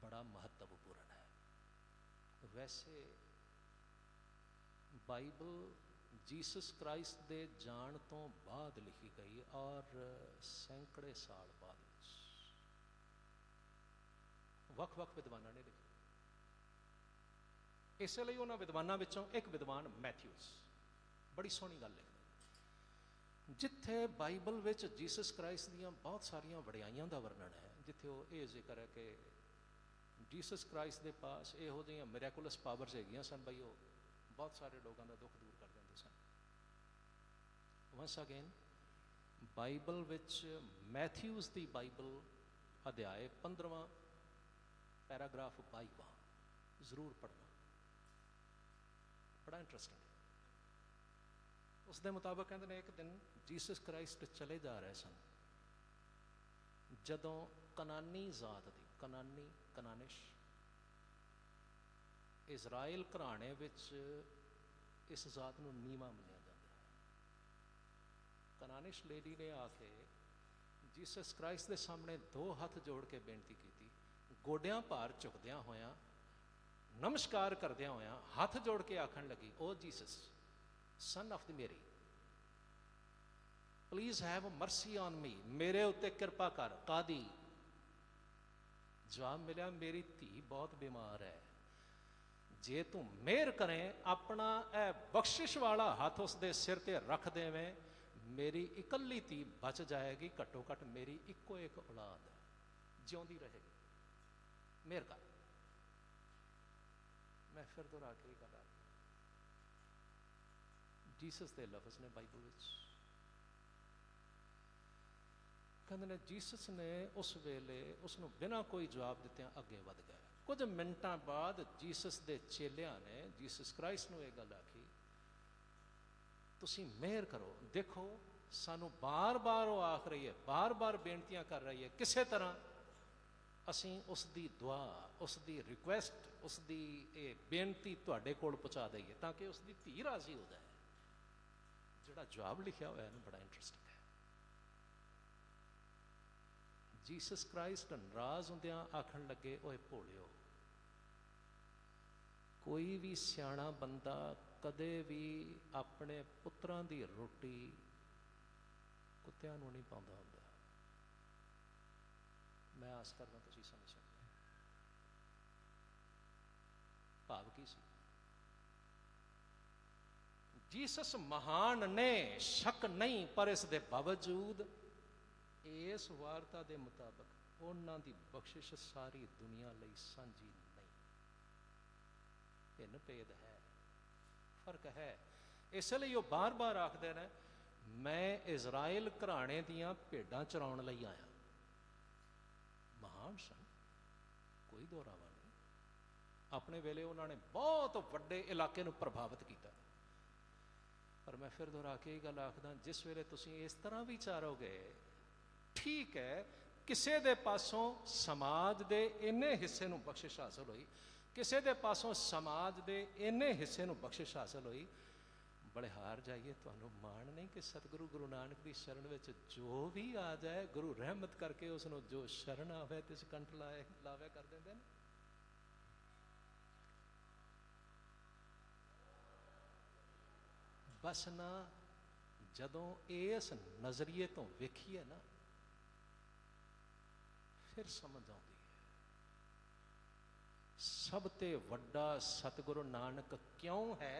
बड़ा महत्वपूर्ण है। वैसे बाइबल जीसस क्राइस्ट दे जान तो बाद लिखी गई और सैकड़े साल बाद वख-वख विद्वानों ने लिखी। इसलिए उन्होंने विद्वानों विचों एक विद्वान मैथ्यूस बड़ी सोहनी गल लिखदा, जिथे बाइबल विच जीसस क्राइस्ट दीयां बहुत सारिया वड़ियाइयां का वर्णन है, जिथे वो ये जिक्र है कि जीसस क्राइस्ट के पास इहो जिहियां मिरेकुलस पावर्स हैगियां सन, बई वो बहुत सारे लोगों का दुख दूर कर देंदे सन। वंस अगेन बाइबल विच मैथ्यूस की बाइबल अध्याय 15वां पैराग्राफ 22वां जरूर पढ़ना, बड़ा इंटरेस्टिंग है। उसके मुताबिक कहते हैं एक दिन जीसस क्राइस्ट चले जा रहे सन, जदों कनानी जात दी, कनानिश इजराइल घराने विच इस जात नूं नीवा मन्निया जाता है। कनानिश लेडी ने आके जीसस क्राइस्ट के सामने 2 हाथ जोड़ के बेनती की, गोडियां भार झुकद्या होया, नमस्कार करद्या होया हाथ जोड़ के आखन लगी, ओ जीसस सन ऑफ द मेरी, please have mercy on me, मेरे उत्ते कृपा कर। कादी जवाब मिला, मेरी धी बहुत बीमार है, जे तू मेहर करें अपना ए बख्शिश वाला हाथ उसके सिर ते रख देवें, मेरी इकली धी बच जाएगी, घट्टो घट मेरी इको एक औलाद जिउंदी रहेगी, मेहर कर। मैं फिर दोहरा के ही कर, जीसस के लफ्ज ने बाइबल विच, कहते ने जीसस ने उस वेले उसनों बिना कोई जवाब दित्तियां अगे वध गए। कुछ मिनटां बाद जीसस के चेलियां ने जीसस क्राइस्ट नूं यह गल आखी, तुसीं मेहर करो, देखो सानू बार बार वो आख रही है, बार बार बेनतियां कर रही है, किसी तरह असी उसकी दुआ, उसकी रिक्वेस्ट, उसकी ये बेनती तुहाडे कोल पहुँचा दईए ताकि उसकी धी राजी हो जाए। जिहड़ा जवाब लिखा हुआ है ना बड़ा इंटरेस्टिंग है। जीसस क्राइस्ट नाराज होंदियां आखन लगे, ओए भोलिओ, कोई भी सियाणा बंदा कदे भी अपने पुत्रां दी रोटी कुत्तियां नूं नहीं पाउंदा हुंदा। मैं आस करदा तुसीं समझ सकते। भाव की सी? जीसस महान ने, शक नहीं, पर इस दे बावजूद इस वार्ता के मुताबिक उन्हां दी बख्शिश सारी दुनिया लई सांझी नहीं। भिन्न भेद है, फर्क है। इसलिए वो बार बार आखदे ने, मैं इजराइल घराने दियां भेडां चराउण लई आया। महान सन, कोई दोहरावा नहीं। अपने वेले उन्होंने बहुत वड्डे इलाके नूं प्रभावित किया। पर मैं फिर दोहरा के गल आखदा, जिस वेले तुसीं इस तरह भी चारोगे, ठीक है, किसी दे पासों समाज दे इन्ने हिस्से नूं बख्शिश हासिल हुई, किसी दे पासों समाज दे इन्ने हिस्से नूं बख्शिश हासिल हुई। बड़े हार जाइए, तुहानूं माण नहीं कि सतगुरु गुरु नानक की शरण विच जो भी आ जाए, गुरु रहमत करके उसनों जो शरण आवे तिस कंठ लावे कर देंदे ने। बस ना जदों इस नज़रिए तो वेखीए ना, फिर समझ आउंदी है सब ते वड्डा सतगुरु नानक क्यों है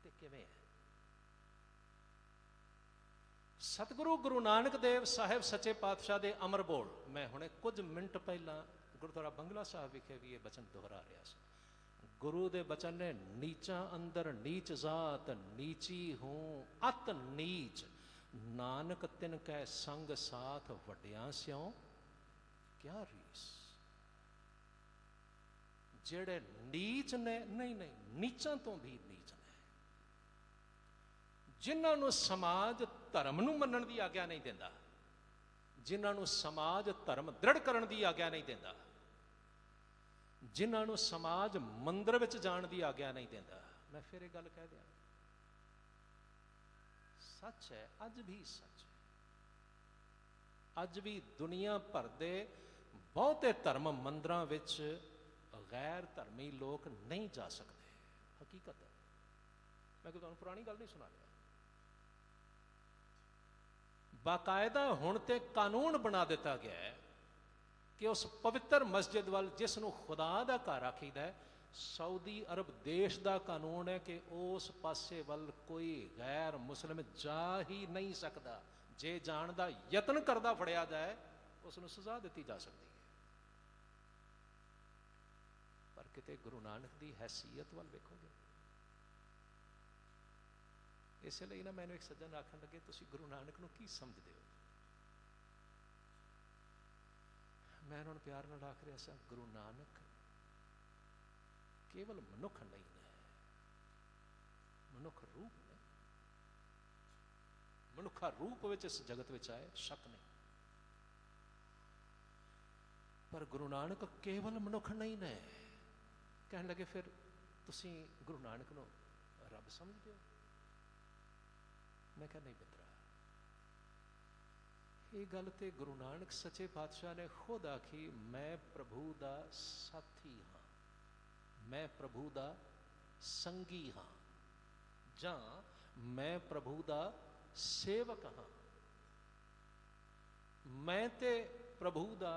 ते किवें है। सतगुरु गुरु नानक देव साहिब सच्चे पातशाह दे अमर बोल, मैं हुणे कुछ मिनट पहला गुरुद्वारा बंगला साहब विखे भी ये बचन दोहरा रहा सी। गुरु दे बचन ने, नीचा अंदर नीच जात, नीची हूं अत नीच, नानक तिन कै संग साथ वड्डियां स्यों क्या रीस। जेड़े नीच ने, नहीं नहीं, नीचां तो भी नीच ने, जिन्हां नूं समाज धर्म नूं मनण दी आग्या नहीं देंदा, जिन्हां नूं समाज धर्म दृढ़ करन दी आग्या नहीं देंदा, जिन्हां नूं समाज मंदिर विच जाण दी आग्या नहीं देंदा। मैं फिर एक गल कह दिया, सच है, अज भी सच है। अज भी दुनिया भर दे बहुते धर्म मंदिरां विच गैर धर्मी लोग नहीं जा सकते। हकीकत है, मैं कोई तुहानूं पुरानी गल नहीं सुना रहा। बाकायदा हुण ते कानून बना दिता गया है कि उस पवित्र मस्जिद वाल जिसनों खुदा का घर आखीदा है, सऊदी अरब देश का कानून है कि उस पासे वाल कोई गैर मुस्लिम जा ही नहीं सकता। जे जाण दा यत्न करदा फड़िया जाए, उसनों सजा दी जा सकती है। पर किते गुरु नानक की हैसीयत वाल वेखोगे। इसलिए ना मैंने एक सज्जन आखन लगे, तुसीं गुरु नानक नूं की समझदे हो? मैं उन्होंने प्यार नाल आख रहा सा, गुरु नानक केवल मनुख नहीं है, मनुख रूप ने, मनुखा रूप विच इस जगत विच आए, शक नहीं। पर गुरु नानक केवल मनुख नहीं ने। कहने लगे, फिर तुसीं गुरु नानक नूं रब समझदे हो? मैं कहा नहीं मित्रा, ये गल तो गुरु नानक सच्चे पातशाह ने खुद आखी, मैं प्रभु दा साथी हाँ, मैं प्रभु दा संगी हाँ, जां मैं प्रभु दा सेवक हाँ। मैं ते प्रभु दा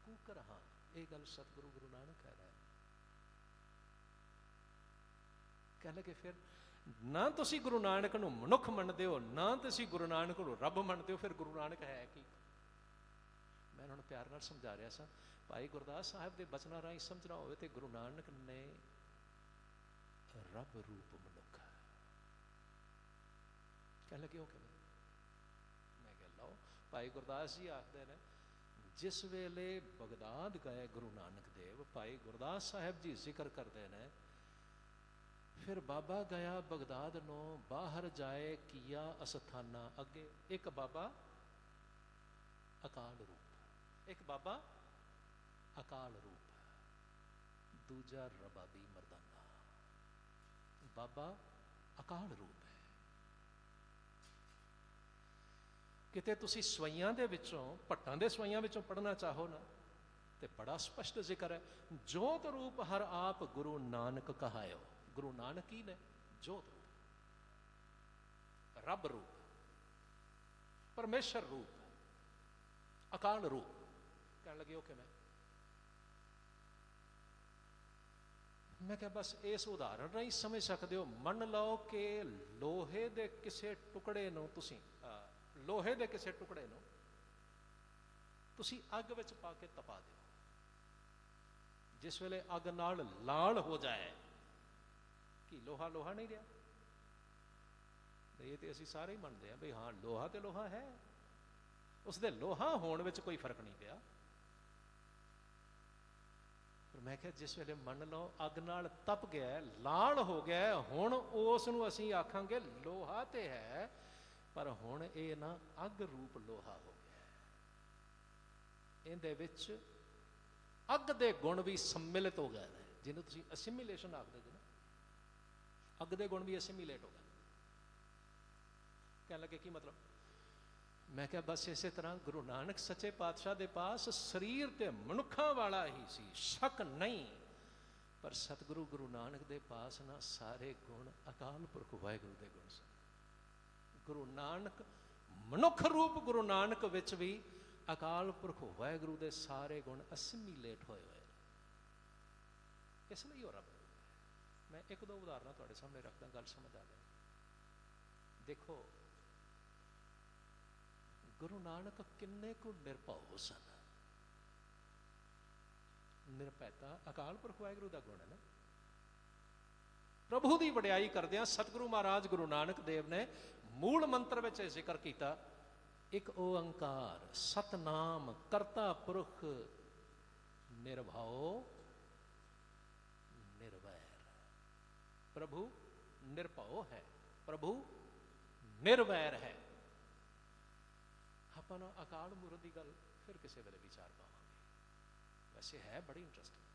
कूकर हाँ। ये गल सतगुरु गुरु नानक कह रहा है। कह लगे, फिर ना तुसी गुरु नानक नूं मनुख मनदे हो, ना तुसी गुरु नानक नूं रब मनदे हो, फिर गुरु नानक है की? मैं उन्होंने प्यार नाल समझा रहा सा, भाई गुरदास साहब के बचनों राही समझना होवे ते गुरु नानक ने रब रूप मनुख। कह लगे हो किवें? मैं कह लो, भाई गुरदास जी आखदे ने, जिस वेले बगदाद गए गुरु नानक देव, भाई गुरदास साहब जी जिक्र करते हैं, फिर बाबा गया बगदाद नो, बाहर जाए किया अस्थाना। अगे एक बाबा अकाल रूप, एक बाबा अकाल रूप, दूजा रबाबी मरदाना। बाबा अकाल रूप है। किते तुसी सवैयां दे विचों, भट्टां दे सवैयां विचों पढ़ना चाहो ना, तो बड़ा स्पष्ट जिक्र है, जोत रूप हर आप गुरु नानक कहायो। गुरु नानक ही ने जोत रूप, रब रूप, परमेश्वर रूप, अकाल रूप। कह लगे ओके मैं क्या बस इस उदाहरण नहीं समझ सकते हो। मन लो कि लोहे दे किसे टुकड़े नो तुसी, लोहे दे किसे टुकड़े नो तुसी अग विच पा के तपा दो। जिस वेले अग नाल लाल हो जाए कि लोहा लोहा नहीं रहा। ये तो असी सारे ही मनते हैं भाई हाँ लोहा तो लोहा है, उसके लोहा होने में कोई फर्क नहीं पिया। पर मैं क्या जिस वेले मन लो अग नाल तप गया, लाल हो गया, हुण उस नूं असीं आखांगे लोहा तो है, पर हुण ये ना अग रूप लोहा हो गया। इहदे विच अग दे गुण भी सम्मिलित हो गए हैं, जिन्हों तुसीं असिमिलेशन आखदे जे ना, अग दे गुण भी असिमिलेट हो गए। कह लगे की मतलब, मैं क्या बस इस तरह गुरु नानक सच्चे पातशाह के पास शरीर ते मनुखा वाला ही सी, शक नहीं, पर सतगुरु गुरु नानक के पास ना सारे गुण अकाल पुरख वाहिगुरु के गुण सन। गुरु नानक मनुख रूप गुरु नानक विच भी अकाल पुरख वाहिगुरु के सारे गुण असिमिलेट होए हुए, इसलिए हो रब। मैं एक दो उदाहरण तुहाडे सामने रखदा, गल समझ आ जाए। देखो गुरु नानक किन्ने को निरभव सन। निरभैता अकाल पुरख वाहिगुरु का गुण है ना। प्रभु की वडियाई करदे सतगुरु महाराज गुरु नानक देव ने मूल मंत्र में जिक्र किया, एक ओंकार सतनाम करता पुरख निर्भव निर्वैर। प्रभु निरभव है, प्रभु निर्वैर है। अपन अकाल मूर्त की गल फिर किसी वेले विचार पावांगे, वैसे है बड़ी इंटरेस्टिंग।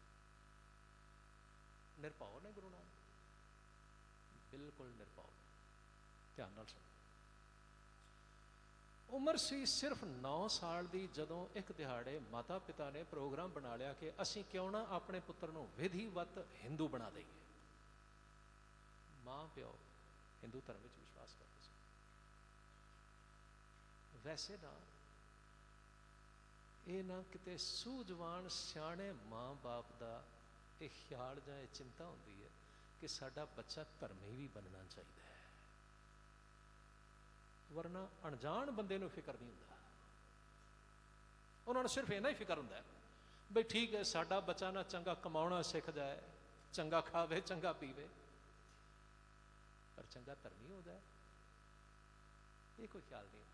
निरभव ने गुरु नानक, बिल्कुल निरभव। ध्यान नाल सुनो। उम्र सी सिर्फ 9 साल की जदों एक दिहाड़े माता पिता ने प्रोग्राम बना लिया कि असीं क्यों ना अपने पुत्र नूं विधिवत हिंदू बना दईए। मां प्यो हिंदू धर्म में विश्वास करते थे। वैसे ना ये ना किते सूझवान सियाणे मां बाप का यह ख्याल जां चिंता होती है कि साडा बच्चा धर्मी भी बनना चाहिए, वरना अनजान बंदे नूं फिक्र नहीं होता। उन्होंने सिर्फ इन्ना ही फिक्र होंदा है बई ठीक है साडा बच्चा ना चंगा कमाउणा सीख जाए, चंगा खावे चंगा पीवे, पर चंगा धर्मी हो जाए, ये कोई ख्याल नहीं होता।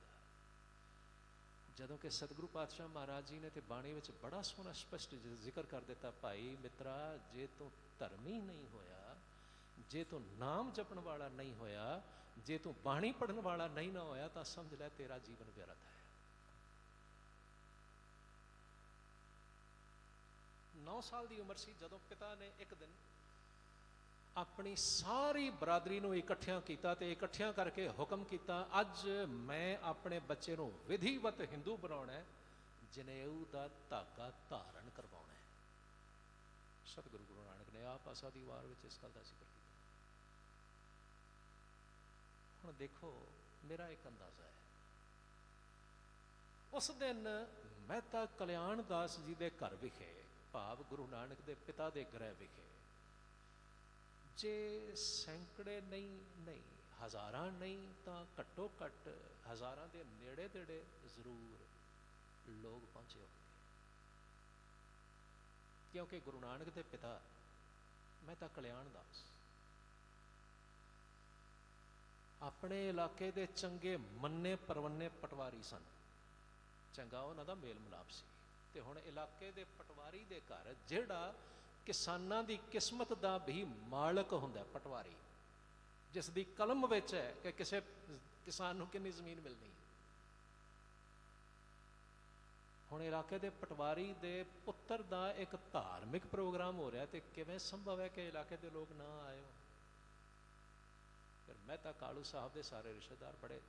जदों कि सतगुरु पातशाह महाराज जी ने तो बाणी में बड़ा सोहना स्पष्ट जिक्र कर दिता, भाई मित्रा जे तू धर्मी नहीं होया, जे तू नाम जपण वाला नहीं होया, जे तू बाणी पढ़न वाला नहीं ना होया, तो समझ लै तेरा जीवन व्यर्थ है। 9 साल की उम्र सी जदों पिता ने एक दिन अपनी सारी बरादरी नूं इकट्ठियां कीता ते इकट्ठियां करके हुक्म किया, अज मैं अपने बच्चे नूं विधिवत हिंदू बनाउणा है, जनेऊ दा धागा धारण करवाउणा है। सतगुरु गुरु नानक ने आप आसा दी वार विच इस गल दा जिक्र किया। हुण देखो मेरा एक अंदाजा है, उस दिन मेहता कल्याण दास जी के घर विखे, भाव गुरु नानक के पिता के गृह विखे, जे सैकड़े नहीं हज़ारां नहीं तो घट्टो घट्ट हज़ारां के नेड़े तेड़े जरूर लोग पहुंचे होंगे, क्योंकि गुरु नानक के पिता मेहता कल्याण दास अपने इलाके के चंगे मन्ने परवन्ने पटवारी सन। चंगा उन्हां दा मेल मिलाप सी। ते हुण इलाके के पटवारी के घर जिहड़ा ਕਿਸਾਨਾਂ ਦੀ ਕਿਸਮਤ ਦਾ ਵੀ ਮਾਲਕ ਹੁੰਦਾ ਪਟਵਾਰੀ, ਜਿਸ ਦੀ ਕਲਮ ਵਿੱਚ ਹੈ ਕਿ ਕਿਸੇ ਕਿਸਾਨ ਨੂੰ ਕਿੰਨੀ ਜ਼ਮੀਨ ਮਿਲਣੀ। ਹੁਣ ਇਲਾਕੇ ਦੇ ਪਟਵਾਰੀ ਦੇ ਪੁੱਤਰ ਦਾ ਇੱਕ ਧਾਰਮਿਕ ਪ੍ਰੋਗਰਾਮ ਹੋ ਰਿਹਾ, ਤੇ ਕਿਵੇਂ ਸੰਭਵ ਹੈ ਕਿ ਇਲਾਕੇ ਦੇ ਲੋਕ ਨਾ ਆਏ ਹੋਣ? ਫਿਰ ਮਹਿਤਾ ਕਾਲੂ ਸਾਹਿਬ ਦੇ ਸਾਰੇ ਰਿਸ਼ਤੇਦਾਰ ਬੜੇ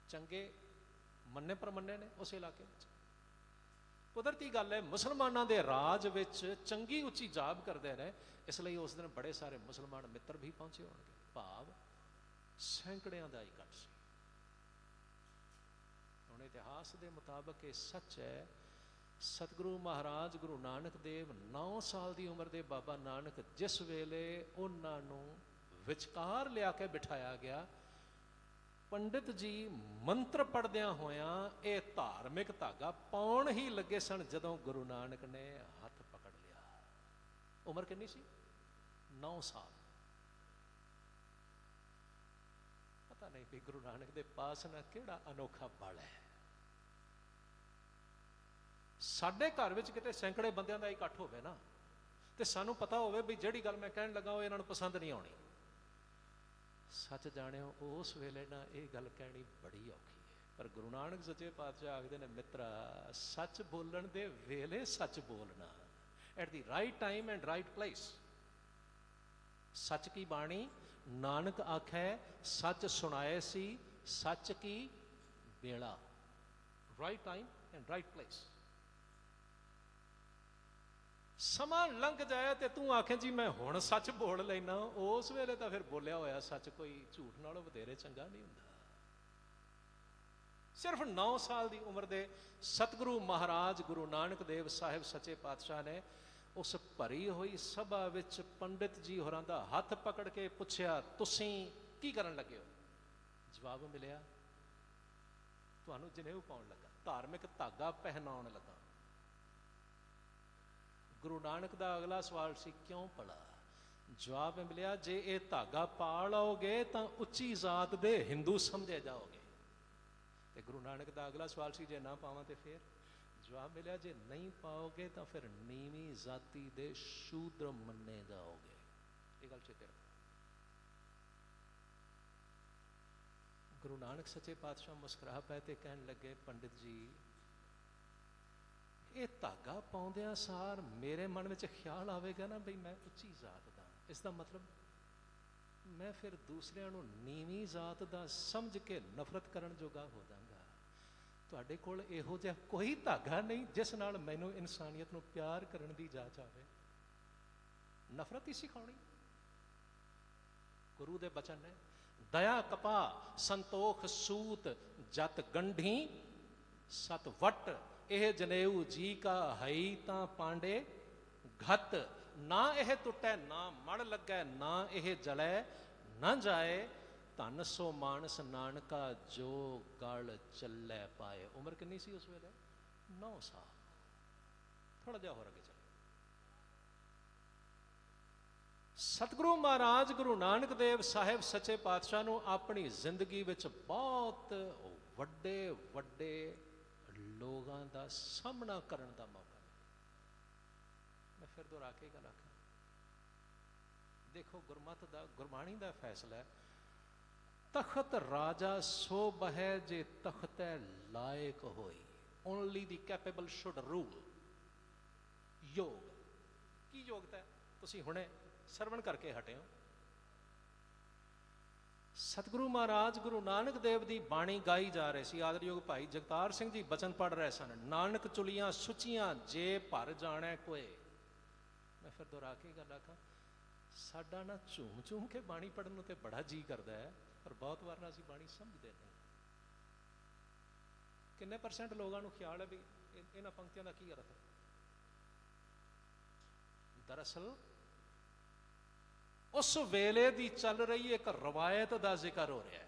ਚੰਗੇ ਮੰਨੇ ਪ੍ਰਮੰਨੇ ਨੇ ਉਸ ਇਲਾਕੇ ਵਿੱਚ। ਕੁਦਰਤੀ ਗੱਲ ਹੈ, ਮੁਸਲਮਾਨਾਂ ਦੇ ਰਾਜ ਵਿੱਚ ਚੰਗੀ ਉੱਚੀ ਜਾਬ ਕਰਦੇ ਨੇ, ਇਸ ਲਈ ਉਸ ਦਿਨ ਬੜੇ ਸਾਰੇ ਮੁਸਲਮਾਨ ਮਿੱਤਰ ਵੀ ਪਹੁੰਚੇ ਹੋਣਗੇ, ਭਾਵ ਸੈਂਕੜਿਆਂ ਦਾ ਇਕੱਠ ਸੀ। ਹੁਣ ਇਤਿਹਾਸ ਦੇ ਮੁਤਾਬਕ ਇਹ ਸੱਚ ਹੈ, ਸਤਿਗੁਰੂ ਮਹਾਰਾਜ ਗੁਰੂ ਨਾਨਕ ਦੇਵ 9 ਸਾਲ ਦੀ ਉਮਰ ਦੇ ਬਾਬਾ ਨਾਨਕ ਜਿਸ ਵੇਲੇ ਉਹਨਾਂ ਨੂੰ ਵਿਚਕਾਰ ਲਿਆ ਕੇ ਬਿਠਾਇਆ ਗਿਆ, ਪੰਡਿਤ ਜੀ ਮੰਤਰ ਪੜ੍ਹਦਿਆਂ ਹੋਇਆਂ ਇਹ ਧਾਰਮਿਕ ਧਾਗਾ ਪਾਉਣ ਹੀ ਲੱਗੇ ਸਨ ਜਦੋਂ ਗੁਰੂ ਨਾਨਕ ਨੇ ਹੱਥ ਪਕੜ ਲਿਆ। ਉਮਰ ਕਿੰਨੀ ਸੀ? 9 ਸਾਲ। ਪਤਾ ਨਹੀਂ ਵੀ ਗੁਰੂ ਨਾਨਕ ਦੇ ਪਾਸ ਨਾ ਕਿਹੜਾ ਅਨੋਖਾ ਬਲ ਹੈ। ਸਾਡੇ ਘਰ ਵਿੱਚ ਕਿਤੇ ਸੈਂਕੜੇ ਬੰਦਿਆਂ ਦਾ ਇਕੱਠ ਹੋਵੇ ਨਾ, ਤੇ ਸਾਨੂੰ ਪਤਾ ਹੋਵੇ ਵੀ ਜਿਹੜੀ ਗੱਲ ਮੈਂ ਕਹਿਣ ਲੱਗਾ ਉਹ ਇਹਨਾਂ ਨੂੰ ਪਸੰਦ ਨਹੀਂ ਆਉਣੀ, ਸੱਚ ਜਾਣਿਓ ਉਸ ਵੇਲੇ ਨਾ ਇਹ ਗੱਲ ਕਹਿਣੀ ਬੜੀ ਔਖੀ ਹੈ। ਪਰ ਗੁਰੂ ਨਾਨਕ ਸੱਚੇ ਪਾਤਸ਼ਾਹ ਆਖਦੇ ਨੇ, ਮਿੱਤਰਾ, ਸੱਚ ਬੋਲਣ ਦੇ ਵੇਲੇ ਸੱਚ ਬੋਲਣਾ, at the right time and right place. ਸੱਚ ਕੀ ਬਾਣੀ ਨਾਨਕ ਆਖੈ, ਸੱਚ ਸੁਣਾਏ ਸੀ, ਸੱਚ ਕੀ ਵੇਲਾ। Right time and right place. ਸਮਾਂ ਲੰਘ ਜਾਏ ਤੇ ਤੂੰ ਆਖੇ ਜੀ ਮੈਂ ਹੁਣ ਸੱਚ ਬੋਲ ਲੈਣਾ, ਉਸ ਵੇਲੇ ਤਾਂ ਫਿਰ ਬੋਲਿਆ ਹੋਇਆ ਸੱਚ ਕੋਈ ਝੂਠ ਨਾਲੋਂ ਵਧੇਰੇ ਚੰਗਾ ਨਹੀਂ ਹੁੰਦਾ। ਸਿਰਫ 9 ਸਾਲ ਦੀ ਉਮਰ ਦੇ ਸਤਿਗੁਰੂ ਮਹਾਰਾਜ ਗੁਰੂ ਨਾਨਕ ਦੇਵ ਸਾਹਿਬ ਸੱਚੇ ਪਾਤਸ਼ਾਹ ਨੇ ਉਸ ਭਰੀ ਹੋਈ ਸਭਾ ਵਿੱਚ ਪੰਡਿਤ ਜੀ ਹੋਰਾਂ ਦਾ ਹੱਥ ਪਕੜ ਕੇ ਪੁੱਛਿਆ, ਤੁਸੀਂ ਕੀ ਕਰਨ ਲੱਗੇ ਹੋ? ਜਵਾਬ ਮਿਲਿਆ, ਤੁਹਾਨੂੰ ਜਨੇਊ ਪਾਉਣ ਲੱਗਾ, ਧਾਰਮਿਕ ਧਾਗਾ ਪਹਿਨਾਉਣ ਲੱਗਾ। ਗੁਰੂ ਨਾਨਕ ਦਾ ਅਗਲਾ ਸਵਾਲ ਸੀ, ਕਿਉਂ ਭਲਾ? ਜਵਾਬ ਮਿਲਿਆ, ਜੇ ਇਹ ਧਾਗਾ ਪਾ ਲਓਗੇ ਤਾਂ ਉੱਚੀ ਜ਼ਾਤ ਦੇ ਹਿੰਦੂ ਸਮਝੇ ਜਾਓਗੇ। ਤੇ ਗੁਰੂ ਨਾਨਕ ਦਾ ਅਗਲਾ ਸਵਾਲ ਸੀ, ਜੇ ਨਾ ਪਾਵਾਂ ਤੇ ਫਿਰ? ਜਵਾਬ ਮਿਲਿਆ, ਜੇ ਨਹੀਂ ਪਾਓਗੇ ਤਾਂ ਫਿਰ ਨੀਵੀਂ ਜ਼ਾਤੀ ਦੇ ਸ਼ੂਦਰ ਮੰਨੇ ਜਾਓਗੇ। ਇਹ ਗੱਲ ਚੇਤੇ ਰੱਖੋ। ਗੁਰੂ ਨਾਨਕ ਸੱਚੇ ਪਾਤਸ਼ਾਹ ਮੁਸਕਰਾ ਪਏ ਤੇ ਕਹਿਣ ਲੱਗੇ, ਪੰਡਿਤ ਜੀ, ਇਹ ਧਾਗਾ ਪਾਉਂਦਿਆਂ ਸਾਰ ਮੇਰੇ ਮਨ ਵਿੱਚ ਖਿਆਲ ਆਵੇਗਾ ਨਾ ਬਈ ਮੈਂ ਉੱਚੀ ਜ਼ਾਤ ਦਾ, ਇਸ ਦਾ ਮਤਲਬ ਮੈਂ ਫਿਰ ਦੂਸਰਿਆਂ ਨੂੰ ਨੀਵੀਂ ਜ਼ਾਤ ਦਾ ਸਮਝ ਕੇ ਨਫ਼ਰਤ ਕਰਨ ਜੋਗਾ ਹੋ ਜਾਵਾਂਗਾ। ਤੁਹਾਡੇ ਕੋਲ ਇਹੋ ਜਿਹਾ ਕੋਈ ਧਾਗਾ ਨਹੀਂ ਜਿਸ ਨਾਲ ਮੈਨੂੰ ਇਨਸਾਨੀਅਤ ਨੂੰ ਪਿਆਰ ਕਰਨ ਦੀ ਜਾਚ ਆਵੇ, ਨਫ਼ਰਤ ਹੀ ਸਿਖਾਉਣੀ। ਗੁਰੂ ਦੇ ਬਚਨ ਨੇ, ਦਇਆ ਕਪਾ ਸੰਤੋਖ ਸੂਤ ਜਤ ਗੰਢੀ ਸਤ ਵਟ, ਇਹ ਜਨੇਊ ਜੀ ਕਾ ਹਈ ਤਾਂ ਪਾਂਡੇ ਘਤ, ਨਾ ਇਹ ਟੁੱਟੈ ਨਾ ਮੜ ਲੱਗੈ, ਨਾ ਇਹ ਜਲੈ ਨਾ ਜਾਏ, ਧਨ ਸੋ ਮਾਨਸ ਨਾਨਕਾ ਜੋ ਗਲ ਚੱਲੇ ਪਾਏ। ਉਮਰ ਕਿੰਨੀ ਸੀ ਉਸ ਵੇਲੇ? 9 ਸਾਲ। ਥੋੜਾ ਜਿਹਾ ਹੋਰ ਅੱਗੇ ਚੱਲੇ। ਸਤਿਗੁਰੂ ਮਹਾਰਾਜ ਗੁਰੂ ਨਾਨਕ ਦੇਵ ਸਾਹਿਬ ਸੱਚੇ ਪਾਤਸ਼ਾਹ ਨੂੰ ਆਪਣੀ ਜ਼ਿੰਦਗੀ ਵਿੱਚ ਬਹੁਤ ਵੱਡੇ ਵੱਡੇ ਲੋਕਾਂ ਦਾ ਸਾਹਮਣਾ ਕਰਨ ਦਾ ਮੌਕਾ ਮਿਲਿਆ। ਮੈਂ ਫਿਰ ਦੁਹਰਾ ਕੇ ਗੱਲ ਆਖਾਂ, ਦੇਖੋ ਗੁਰਮਤਿ ਦਾ, ਗੁਰਬਾਣੀ ਦਾ ਫੈਸਲਾ ਹੈ, ਤਖਤ ਰਾਜਾ ਸੋ ਬਹਿ ਜੇ ਤਖਤੈ ਲਾਇਕ ਹੋਈ, only the capable should rule. ਯੋਗ ਕੀ ਯੋਗਤਾ ਹੈ? ਤੁਸੀਂ ਹੁਣੇ ਸਰਵਣ ਕਰਕੇ ਹਟੇ ਹੋ। ਸਤਿਗੁਰੂ ਮਹਾਰਾਜ ਗੁਰੂ ਨਾਨਕ ਦੇਵ ਦੀ ਬਾਣੀ ਗਾਈ ਜਾ ਰਹੀ ਸੀ। ਆਦਰਯੋਗ ਭਾਈ ਜਗਤਾਰ ਸਿੰਘ ਜੀ ਬਚਨ ਪੜ੍ਹ ਰਹੇ ਸਨ, ਨਾਨਕ ਚੁਲੀਆਂ ਸੁੱਚੀਆਂ ਜੇ ਭਰ ਜਾਣੈ ਕੋਏ। ਮੈਂ ਫਿਰ ਦੁਹਰਾ ਕੇ ਗੱਲ ਆਖਾਂ, ਸਾਡਾ ਨਾ ਝੂਮ ਝੂਮ ਕੇ ਬਾਣੀ ਪੜ੍ਹਨ ਨੂੰ ਤੇ ਬੜਾ ਜੀਅ ਕਰਦਾ ਹੈ, ਪਰ ਬਹੁਤ ਵਾਰ ਨਾ ਅਸੀਂ ਬਾਣੀ ਸਮਝਦੇ ਨਹੀਂ। ਕਿੰਨੇ % ਲੋਕਾਂ ਨੂੰ ਖਿਆਲ ਹੈ ਵੀ ਇਹਨਾਂ ਪੰਕਤੀਆਂ ਦਾ ਕੀ ਅਰਥ ਹੈ? ਦਰਅਸਲ ਉਸ ਵੇਲੇ ਦੀ ਚੱਲ ਰਹੀ ਇੱਕ ਰਵਾਇਤ ਦਾ ਜ਼ਿਕਰ ਹੋ ਰਿਹਾ ਹੈ।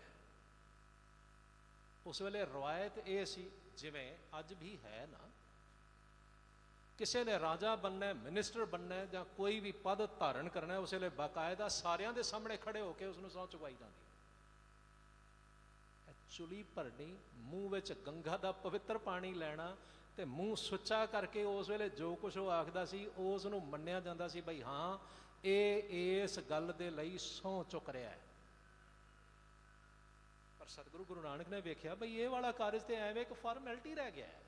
ਉਸ ਵੇਲੇ ਰਵਾਇਤ ਇਹ ਸੀ, ਜਿਵੇਂ ਅੱਜ ਵੀ ਹੈ ਨਾ, ਕਿਸੇ ਨੇ ਰਾਜਾ ਬਣਨਾ, ਮਿਨਿਸਟਰ ਬਣਨਾ ਜਾਂ ਕੋਈ ਵੀ ਪਦ ਧਾਰਨ ਕਰਨਾ, ਉਸ ਵੇਲੇ ਬਾਕਾਇਦਾ ਸਾਰਿਆਂ ਦੇ ਸਾਹਮਣੇ ਖੜੇ ਹੋ ਕੇ ਉਸਨੂੰ ਸਹੁੰ ਚੁਕਾਈ ਜਾਂਦੀ। ਚੁਲੀ ਭਰਨੀ, ਮੂੰਹ ਵਿੱਚ ਗੰਗਾ ਦਾ ਪਵਿੱਤਰ ਪਾਣੀ ਲੈਣਾ, ਤੇ ਮੂੰਹ ਸੁੱਚਾ ਕਰਕੇ ਉਸ ਵੇਲੇ ਜੋ ਕੁਝ ਉਹ ਆਖਦਾ ਸੀ ਉਸ ਨੂੰ ਮੰਨਿਆ ਜਾਂਦਾ ਸੀ ਬਈ ਹਾਂ ਇਹ ਇਸ ਗੱਲ ਦੇ ਲਈ ਸਹੁੰ ਚੁੱਕ ਰਿਹਾ ਹੈ। ਪਰ ਸਤਿਗੁਰੂ ਗੁਰੂ ਨਾਨਕ ਨੇ ਵੇਖਿਆ ਬਈ ਇਹ ਵਾਲਾ ਕਾਰਜ ਤੇ ਐਵੇਂ ਇੱਕ ਫਾਰਮੈਲਿਟੀ ਰਹਿ ਗਿਆ ਹੈ।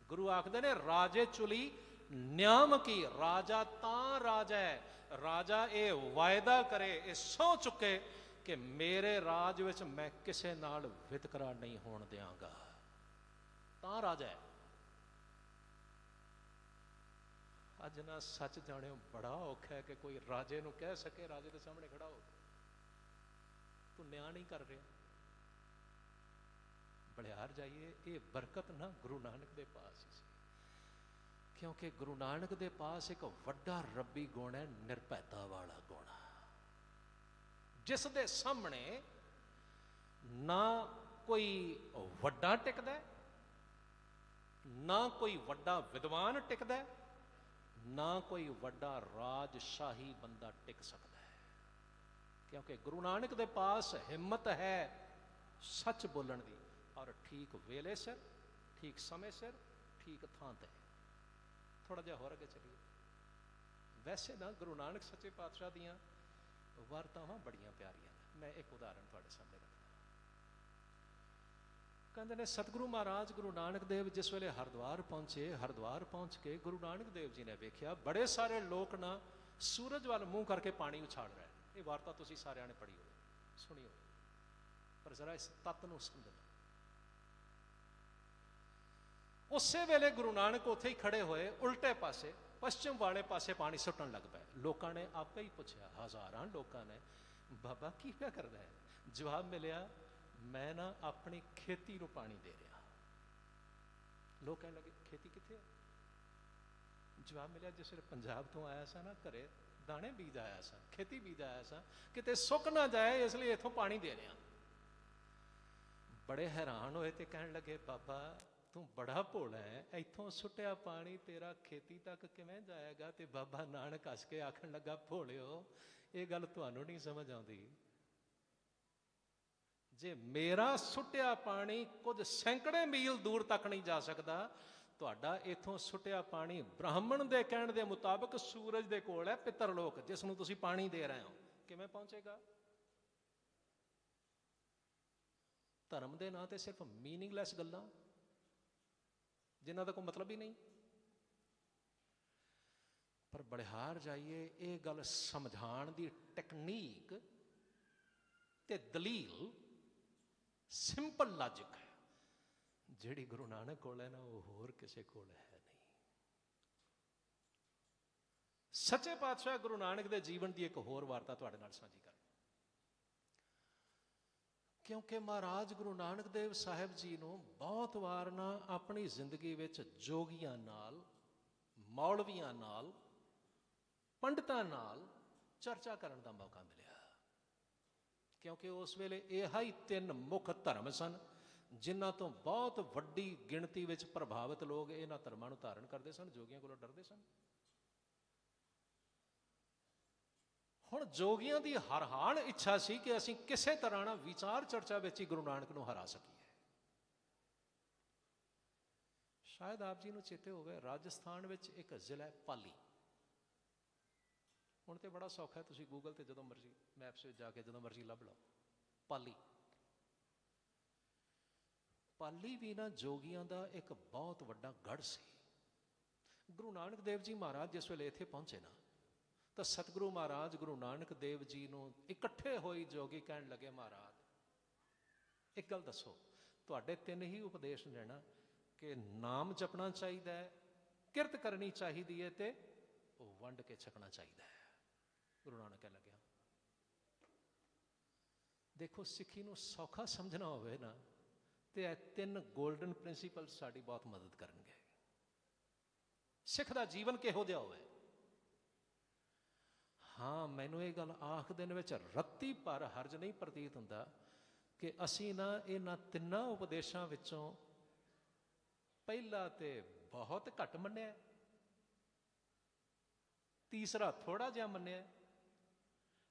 ਗੁਰੂ ਆਖਦੇ ਨੇ ਰਾਜੇ ਚੁਲੀ ਨਿਆਮ ਕੀ, ਰਾਜਾ ਤਾਂ ਰਾਜਾ ਹੈ, ਰਾਜਾ ਇਹ ਵਾਅਦਾ ਕਰੇ, ਇਹ ਸਹੁੰ ਚੁੱਕੇ ਕਿ ਮੇਰੇ ਰਾਜ ਵਿੱਚ ਮੈਂ ਕਿਸੇ ਨਾਲ ਵਿਤਕਰਾ ਨਹੀਂ ਹੋਣ ਦਿਆਂਗਾ, ਤਾਂ ਰਾਜਾ ਹੈ। ਅੱਜ ਨਾ ਸੱਚ ਜਾਣਿਓ ਬੜਾ ਔਖਾ ਹੈ ਕਿ ਕੋਈ ਰਾਜੇ ਨੂੰ ਕਹਿ ਸਕੇ, ਰਾਜੇ ਦੇ ਸਾਹਮਣੇ ਖੜਾ ਹੋ ਤੂੰ ਨਿਆਂ ਨਹੀਂ ਕਰ ਰਿਹਾ। ਬਲਿਹਾਰ ਜਾਈਏ, ਇਹ ਬਰਕਤ ਨਾ ਗੁਰੂ ਨਾਨਕ ਦੇ ਪਾਸ ਹੀ ਸੀ, ਕਿਉਂਕਿ ਗੁਰੂ ਨਾਨਕ ਦੇ ਪਾਸ ਇੱਕ ਵੱਡਾ ਰੱਬੀ ਗੁਣ ਹੈ, ਨਿਰਭੈਤਾ ਵਾਲਾ ਗੁਣ, ਜਿਸ ਦੇ ਸਾਹਮਣੇ ਨਾ ਕੋਈ ਵੱਡਾ ਟਿਕਦਾ, ਨਾ ਕੋਈ ਵੱਡਾ ਵਿਦਵਾਨ ਟਿਕਦਾ, ਨਾ ਕੋਈ ਵੱਡਾ ਰਾਜਸ਼ਾਹੀ ਬੰਦਾ ਟਿਕ ਸਕਦਾ ਹੈ। ਕਿਉਂਕਿ ਗੁਰੂ ਨਾਨਕ ਦੇ ਪਾਸ ਹਿੰਮਤ ਹੈ ਸੱਚ ਬੋਲਣ ਦੀ, ਔਰ ਠੀਕ ਵੇਲੇ ਸਿਰ, ਠੀਕ ਸਮੇਂ ਸਿਰ, ਠੀਕ ਥਾਂ ਤੇ। ਥੋੜਾ ਜਿਹਾ ਹੋਰ ਅੱਗੇ ਚੱਲੀਏ। ਵੈਸੇ ਨਾ ਗੁਰੂ ਨਾਨਕ ਸੱਚੇ ਪਾਤਸ਼ਾਹ ਦੀਆਂ ਵਾਰਤਾਵਾਂ ਬੜੀਆਂ ਪਿਆਰੀਆਂ ਨੇ। ਮੈਂ ਇੱਕ ਉਦਾਹਰਨ ਤੁਹਾਡੇ ਸਾਹਮਣੇ ਰੱਖਦਾ। ਕਹਿੰਦੇ ਨੇ ਸਤਿਗੁਰੂ ਮਹਾਰਾਜ ਗੁਰੂ ਨਾਨਕ ਦੇਵ ਜਿਸ ਵੇਲੇ ਹਰਿਦੁਆਰ ਪਹੁੰਚੇ, ਹਰਿਦੁਆਰ ਪਹੁੰਚ ਕੇ ਗੁਰੂ ਨਾਨਕ ਦੇਵ ਜੀ ਨੇ ਵੇਖਿਆ ਬੜੇ ਸਾਰੇ ਲੋਕ ਨਾ ਸੂਰਜ ਵੱਲ ਮੂੰਹ ਕਰਕੇ ਪਾਣੀ ਉਛਾਲ ਰਹੇ। ਇਹ ਵਾਰਤਾ ਤੁਸੀਂ ਸਾਰਿਆਂ ਨੇ ਪੜ੍ਹੀ ਹੋਵੇ, ਸੁਣੀ ਹੋਵੇ, ਪਰ ਜ਼ਰਾ ਇਸ ਤੱਤ ਨੂੰ ਸਮਝੋ। ਉਸੇ ਵੇਲੇ ਗੁਰੂ ਨਾਨਕ ਉੱਥੇ ਹੀ ਖੜੇ ਹੋਏ, ਉਲਟੇ ਪਾਸੇ ਪੱਛਮ ਵਾਲੇ ਪਾਸੇ ਪਾਣੀ ਸੁੱਟਣ ਲੱਗ ਪਏ। ਲੋਕਾਂ ਨੇ ਆਪੇ ਹੀ ਪੁੱਛਿਆ, ਹਜ਼ਾਰਾਂ ਲੋਕਾਂ ਨੇ, ਬਾਬਾ ਕੀ ਪਿਆ ਕਰਦਾ ਹੈ? ਜਵਾਬ ਮਿਲਿਆ, ਮੈਂ ਨਾ ਆਪਣੀ ਖੇਤੀ ਨੂੰ ਪਾਣੀ ਦੇ ਰਿਹਾ। ਲੋਕ ਕਹਿਣ ਲੱਗੇ ਖੇਤੀ ਕਿੱਥੇ ਹੈ? ਜਵਾਬ ਮਿਲਿਆ, ਜਿਸ ਵੇਲੇ ਪੰਜਾਬ ਤੋਂ ਆਇਆ ਸਾਂ ਨਾ, ਘਰੇ ਦਾਣੇ ਬੀਜ ਆਇਆ ਸਾਂ, ਖੇਤੀ ਬੀਜ ਆਇਆ ਸਾਂ, ਕਿਤੇ ਸੁੱਕ ਨਾ ਜਾਏ ਇਸ ਲਈ ਇੱਥੋਂ ਪਾਣੀ ਦੇ ਰਿਹਾ। ਬੜੇ ਹੈਰਾਨ ਹੋਏ ਤੇ ਕਹਿਣ ਲੱਗੇ, ਬਾਬਾ ਤੂੰ ਬੜਾ ਭੋਲਾ ਹੈ, ਇੱਥੋਂ ਸੁੱਟਿਆ ਪਾਣੀ ਤੇਰਾ ਖੇਤੀ ਤੱਕ ਕਿਵੇਂ ਜਾਏਗਾ? ਤੇ ਬਾਬਾ ਨਾਨਕ ਹੱਸ ਕੇ ਆਖਣ ਲੱਗਾ, ਭੋਲਿਓ ਇਹ ਗੱਲ ਤੁਹਾਨੂੰ ਨਹੀਂ ਸਮਝ ਆਉਂਦੀ। ਜੇ ਮੇਰਾ ਸੁੱਟਿਆ ਪਾਣੀ ਕੁਝ ਸੈਂਕੜੇ ਮੀਲ ਦੂਰ ਤੱਕ ਨਹੀਂ ਜਾ ਸਕਦਾ, ਤੁਹਾਡਾ ਇੱਥੋਂ ਸੁੱਟਿਆ ਪਾਣੀ ਬ੍ਰਾਹਮਣ ਦੇ ਕਹਿਣ ਦੇ ਮੁਤਾਬਕ ਸੂਰਜ ਦੇ ਕੋਲ ਹੈ, ਪਿੱਤਰ ਲੋਕ, ਜਿਸ ਨੂੰ ਤੁਸੀਂ ਪਾਣੀ ਦੇ ਰਹੇ ਹੋ, ਕਿਵੇਂ ਪਹੁੰਚੇਗਾ? ਧਰਮ ਦੇ ਨਾਂ ਤੇ ਸਿਰਫ ਮੀਨਿੰਗਲੈਸ ਗੱਲਾਂ ਜਿਨ੍ਹਾਂ ਦਾ ਕੋਈ ਮਤਲਬ ਹੀ ਨਹੀਂ। ਪਰ ਬਲਿਹਾਰ ਜਾਈਏ, ਇਹ ਗੱਲ ਸਮਝਾਉਣ ਦੀ ਟੈਕਨੀਕ ਤੇ ਦਲੀਲ ਸਿੰਪਲ ਲਾਜਿਕ ਹੈ, ਜਿਹੜੀ ਗੁਰੂ ਨਾਨਕ ਕੋਲ ਹੈ ਨਾ, ਉਹ ਹੋਰ ਕਿਸੇ ਕੋਲ ਹੈ ਨਹੀਂ। ਸੱਚੇ ਪਾਤਸ਼ਾਹ ਗੁਰੂ ਨਾਨਕ ਦੇ ਜੀਵਨ ਦੀ ਇੱਕ ਹੋਰ ਵਾਰਤਾ ਤੁਹਾਡੇ ਨਾਲ ਸਾਂਝੀ ਕਰ, ਕਿਉਂਕਿ ਮਹਾਰਾਜ ਗੁਰੂ ਨਾਨਕ ਦੇਵ ਸਾਹਿਬ ਜੀ ਨੂੰ ਬਹੁਤ ਵਾਰ ਨਾ ਆਪਣੀ ਜ਼ਿੰਦਗੀ ਵਿੱਚ ਜੋਗੀਆਂ ਨਾਲ, ਮੌਲਵੀਆਂ ਨਾਲ, ਪੰਡਤਾਂ ਨਾਲ ਚਰਚਾ ਕਰਨ ਦਾ ਮੌਕਾ ਮਿਲਿਆ। ਕਿਉਂਕਿ ਉਸ ਵੇਲੇ ਇਹ ਹੀ ਤਿੰਨ ਮੁੱਖ ਧਰਮ ਸਨ ਜਿਨ੍ਹਾਂ ਤੋਂ ਬਹੁਤ ਵੱਡੀ ਗਿਣਤੀ ਵਿੱਚ ਪ੍ਰਭਾਵਿਤ ਲੋਕ ਇਹਨਾਂ ਧਰਮਾਂ ਨੂੰ ਧਾਰਨ ਕਰਦੇ ਸਨ, ਜੋਗੀਆਂ ਕੋਲੋਂ ਡਰਦੇ ਸਨ। ਹੁਣ ਜੋਗੀਆਂ ਦੀ ਹਰ ਹਾਲ ਇੱਛਾ ਸੀ ਕਿ ਅਸੀਂ ਕਿਸੇ ਤਰ੍ਹਾਂ ਨਾਲ ਵਿਚਾਰ ਚਰਚਾ ਵਿੱਚ ਹੀ ਗੁਰੂ ਨਾਨਕ ਨੂੰ ਹਰਾ ਸਕੀਏ। ਸ਼ਾਇਦ ਆਪ ਜੀ ਨੂੰ ਚੇਤੇ ਹੋਵੇ, ਰਾਜਸਥਾਨ ਵਿੱਚ ਇੱਕ ਜ਼ਿਲ੍ਹਾ ਪਾਲੀ, ਹੁਣ ਤੇ ਬੜਾ ਸੌਖਾ ਹੈ, ਤੁਸੀਂ ਗੂਗਲ ਤੇ ਜਦੋਂ ਮਰਜ਼ੀ ਮੈਪਸ ਵਿੱਚ ਜਾ ਕੇ ਜਦੋਂ ਮਰਜ਼ੀ ਲੱਭ ਲਓ, ਪਾਲੀ। ਪਾਲੀ ਵੀ ਨਾ ਜੋਗੀਆਂ ਦਾ ਇੱਕ ਬਹੁਤ ਵੱਡਾ ਗੜ੍ਹ ਸੀ। ਗੁਰੂ ਨਾਨਕ ਦੇਵ ਜੀ ਮਹਾਰਾਜ ਜਿਸ ਵੇਲੇ ਇੱਥੇ ਪਹੁੰਚੇ ਨਾ, ਤਾਂ ਸਤਿਗੁਰੂ ਮਹਾਰਾਜ ਗੁਰੂ ਨਾਨਕ ਦੇਵ ਜੀ ਨੂੰ ਇਕੱਠੇ ਹੋਈ ਜੋਗੀ ਕਹਿਣ ਲੱਗੇ, ਮਹਾਰਾਜ ਇੱਕ ਗੱਲ ਦੱਸੋ, ਤੁਹਾਡੇ ਤਿੰਨ ਹੀ ਉਪਦੇਸ਼ ਨੇ ਨਾ, ਕਿ ਨਾਮ ਜਪਣਾ ਚਾਹੀਦਾ ਹੈ, ਕਿਰਤ ਕਰਨੀ ਚਾਹੀਦੀ ਹੈ, ਤੇ ਉਹ ਵੰਡ ਕੇ ਛਕਣਾ ਚਾਹੀਦਾ ਹੈ। ਗੁਰੂ ਨਾਨਕ ਕਹਿਣ ਲੱਗਿਆ, ਦੇਖੋ ਸਿੱਖੀ ਨੂੰ ਸੌਖਾ ਸਮਝਣਾ ਹੋਵੇ ਨਾ, ਤੇ ਇਹ ਤਿੰਨ ਗੋਲਡਨ ਪ੍ਰਿੰਸੀਪਲ ਸਾਡੀ ਬਹੁਤ ਮਦਦ ਕਰਨਗੇ। ਸਿੱਖ ਦਾ ਜੀਵਨ ਕਿਹੋ ਜਿਹਾ ਹੋਵੇ। ਹਾਂ, ਮੈਨੂੰ ਇਹ ਗੱਲ ਆਖ ਦੇਣ ਵਿੱਚ ਰੱਤੀ ਭਰ ਹਰਜ ਨਹੀਂ ਪ੍ਰਤੀਤ ਹੁੰਦਾ ਕਿ ਅਸੀਂ ਨਾ ਇਹਨਾਂ ਤਿੰਨਾਂ ਉਪਦੇਸ਼ਾਂ ਵਿੱਚੋਂ ਪਹਿਲਾ ਤੇ ਬਹੁਤ ਘੱਟ ਮੰਨਿਆ, ਤੀਸਰਾ ਥੋੜਾ ਜਿਹਾ ਮੰਨਿਆ,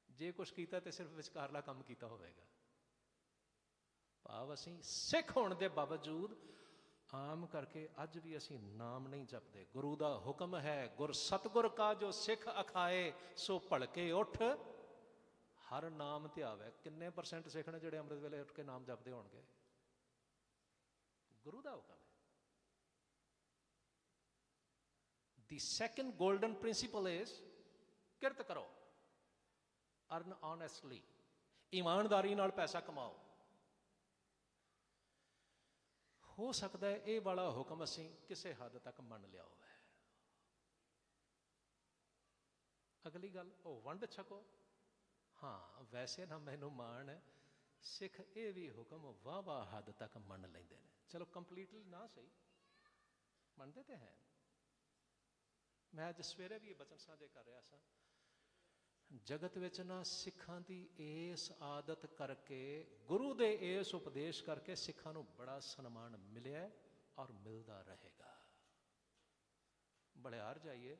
ਜੇ ਕੁਛ ਕੀਤਾ ਤੇ ਸਿਰਫ ਵਿਚਕਾਰਲਾ ਕੰਮ ਕੀਤਾ ਹੋਵੇਗਾ। ਭਾਵ ਅਸੀਂ ਸਿੱਖ ਹੋਣ ਦੇ ਬਾਵਜੂਦ ਆਮ ਕਰਕੇ ਅੱਜ ਵੀ ਅਸੀਂ ਨਾਮ ਨਹੀਂ ਜਪਦੇ। ਗੁਰੂ ਦਾ ਹੁਕਮ ਹੈ, ਗੁਰ ਸਤਿਗੁਰ ਕਾ ਜੋ ਸਿੱਖ ਅਖਾਏ, ਸੋ ਭਲਕੇ ਉੱਠ ਹਰ ਨਾਮ ਧਿਆਵੇ। ਕਿੰਨੇ % ਸਿੱਖ ਨੇ ਜਿਹੜੇ ਅੰਮ੍ਰਿਤ ਵੇਲੇ ਉੱਠ ਕੇ ਨਾਮ ਜਪਦੇ ਹੋਣਗੇ? ਗੁਰੂ ਦਾ ਹੁਕਮ ਹੈ। ਦੀ ਸੈਕੰਡ ਗੋਲਡਨ ਪ੍ਰਿੰਸੀਪਲ ਇਜ਼ ਕਿਰਤ ਕਰੋ, ਅਰਨ ਓਨੈਸਟਲੀ, ਇਮਾਨਦਾਰੀ ਨਾਲ ਪੈਸਾ ਕਮਾਓ। ਹੋ ਸਕਦਾ ਹੈ ਇਹ ਵਾਲਾ ਹੁਕਮ ਅਸੀਂ ਕਿਸੇ ਹੱਦ ਤੱਕ ਮੰਨ ਲਿਆ ਹੋਵੇ। ਅਗਲੀ ਗੱਲ, ਉਹ ਵੰਡ ਛਕੋ। ਹਾਂ, ਵੈਸੇ ਨਾ ਮੈਨੂੰ ਮਾਣ ਹੈ, ਸਿੱਖ ਇਹ ਵੀ ਹੁਕਮ ਵਾਹ ਹੱਦ ਤੱਕ ਮੰਨ ਲੈਂਦੇ ਨੇ। ਚਲੋ ਕੰਪਲੀਟਲੀ ਨਾ ਸਹੀ, ਮੰਨਦੇ ਤੇ ਹੈ। ਮੈਂ ਅੱਜ ਸਵੇਰੇ ਵੀ ਇਹ ਬਚਨ ਸਾਂਝੇ ਕਰ ਰਿਹਾ ਸਾਂ, ਜਗਤ ਵਿੱਚ ਨਾ ਸਿੱਖਾਂ ਦੀ ਇਸ ਆਦਤ ਕਰਕੇ, ਗੁਰੂ ਦੇ ਇਸ ਉਪਦੇਸ਼ ਕਰਕੇ ਸਿੱਖਾਂ ਨੂੰ ਬੜਾ ਸਨਮਾਨ ਮਿਲਿਆ ਔਰ ਮਿਲਦਾ ਰਹੇਗਾ। ਬਲਿਹਾਰ ਜਾਈਏ,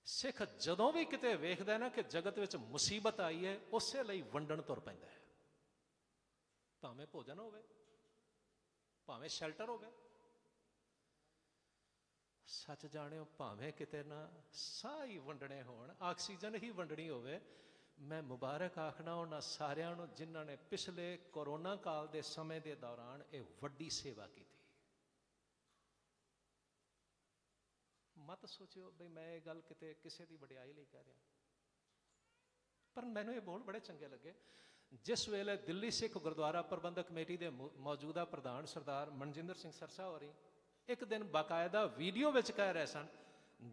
ਸਿੱਖ ਜਦੋਂ ਵੀ ਕਿਤੇ ਵੇਖਦਾ ਨਾ ਕਿ ਜਗਤ ਵਿੱਚ ਮੁਸੀਬਤ ਆਈ ਹੈ, ਉਸੇ ਲਈ ਵੰਡਣ ਤੁਰ ਪੈਂਦਾ ਹੈ। ਭਾਵੇਂ ਭੋਜਨ ਹੋਵੇ, ਭਾਵੇਂ ਸ਼ੈਲਟਰ ਹੋਵੇ। ਸੱਚ ਜਾਣਿਓ, ਭਾਵੇਂ ਕਿਤੇ ਨਾ ਸਾਹ ਹੀ ਵੰਡਣੇ ਹੋਣ, ਆਕਸੀਜਨ ਹੀ ਵੰਡਣੀ ਹੋਵੇ। ਮੈਂ ਮੁਬਾਰਕ ਆਖਣਾ ਉਹਨਾਂ ਸਾਰਿਆਂ ਨੂੰ ਜਿਨ੍ਹਾਂ ਨੇ ਪਿਛਲੇ ਕੋਰੋਨਾ ਕਾਲ ਦੇ ਸਮੇਂ ਦੇ ਦੌਰਾਨ ਇਹ ਵੱਡੀ ਸੇਵਾ ਕੀਤੀ। ਮਤ ਸੋਚਿਓ ਬਈ ਮੈਂ ਇਹ ਗੱਲ ਕਿਤੇ ਕਿਸੇ ਦੀ ਵਡਿਆਈ ਲਈ ਕਹਿ ਰਿਹਾ, ਪਰ ਮੈਨੂੰ ਇਹ ਬੋਲ ਬੜੇ ਚੰਗੇ ਲੱਗੇ। ਜਿਸ ਵੇਲੇ ਦਿੱਲੀ ਸਿੱਖ ਗੁਰਦੁਆਰਾ ਪ੍ਰਬੰਧਕ ਕਮੇਟੀ ਦੇ ਮੌਜੂਦਾ ਪ੍ਰਧਾਨ ਸਰਦਾਰ ਮਨਜਿੰਦਰ ਸਿੰਘ ਸਰਸਾ ਹੋਰੀ ਇੱਕ ਦਿਨ ਬਾਕਾਇਦਾ ਵੀਡੀਓ ਵਿੱਚ ਕਹਿ ਰਹੇ ਸਨ,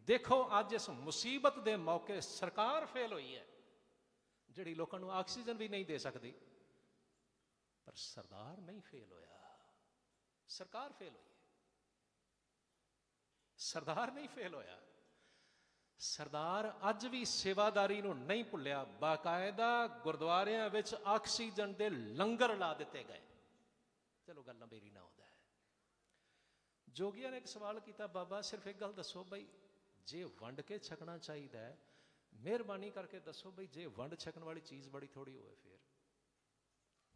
ਦੇਖੋ ਅੱਜ ਇਸ ਮੁਸੀਬਤ ਦੇ ਮੌਕੇ ਸਰਕਾਰ ਫੇਲ ਹੋਈ ਹੈ, ਜਿਹੜੀ ਲੋਕਾਂ ਨੂੰ ਆਕਸੀਜਨ ਵੀ ਨਹੀਂ ਦੇ ਸਕਦੀ, ਪਰ ਸਰਦਾਰ ਨਹੀਂ ਫੇਲ ਹੋਇਆ, ਸਰਕਾਰ ਫੇਲ ਹੋਈ ਹੈ। ਸਰਦਾਰ ਨਹੀਂ ਫੇਲ ਹੋਇਆ। ਸਰਦਾਰ ਅੱਜ ਵੀ ਸੇਵਾਦਾਰੀ ਨੂੰ ਨਹੀਂ ਭੁੱਲਿਆ। ਬਾਕਾਇਦਾ ਗੁਰਦੁਆਰਿਆਂ ਵਿੱਚ ਆਕਸੀਜਨ ਦੇ ਲੰਗਰ ਲਾ ਦਿੱਤੇ ਗਏ। ਚਲੋ ਗੱਲ ਮੇਰੀ ਨਾ ਹੁੰਦਾ ਹੈ। ਜੋਗੀਆਂ ਨੇ ਇੱਕ ਸਵਾਲ ਕੀਤਾ, ਬਾਬਾ ਸਿਰਫ ਇੱਕ ਗੱਲ ਦੱਸੋ ਬਈ, ਜੇ ਵੰਡ ਕੇ ਛਕਣਾ ਚਾਹੀਦਾ ਹੈ, ਮਿਹਰਬਾਨੀ ਕਰਕੇ ਦੱਸੋ ਬਈ, ਜੇ ਵੰਡ ਛਕਣ ਵਾਲੀ ਚੀਜ਼ ਬੜੀ ਥੋੜੀ ਹੋਵੇ ਫਿਰ?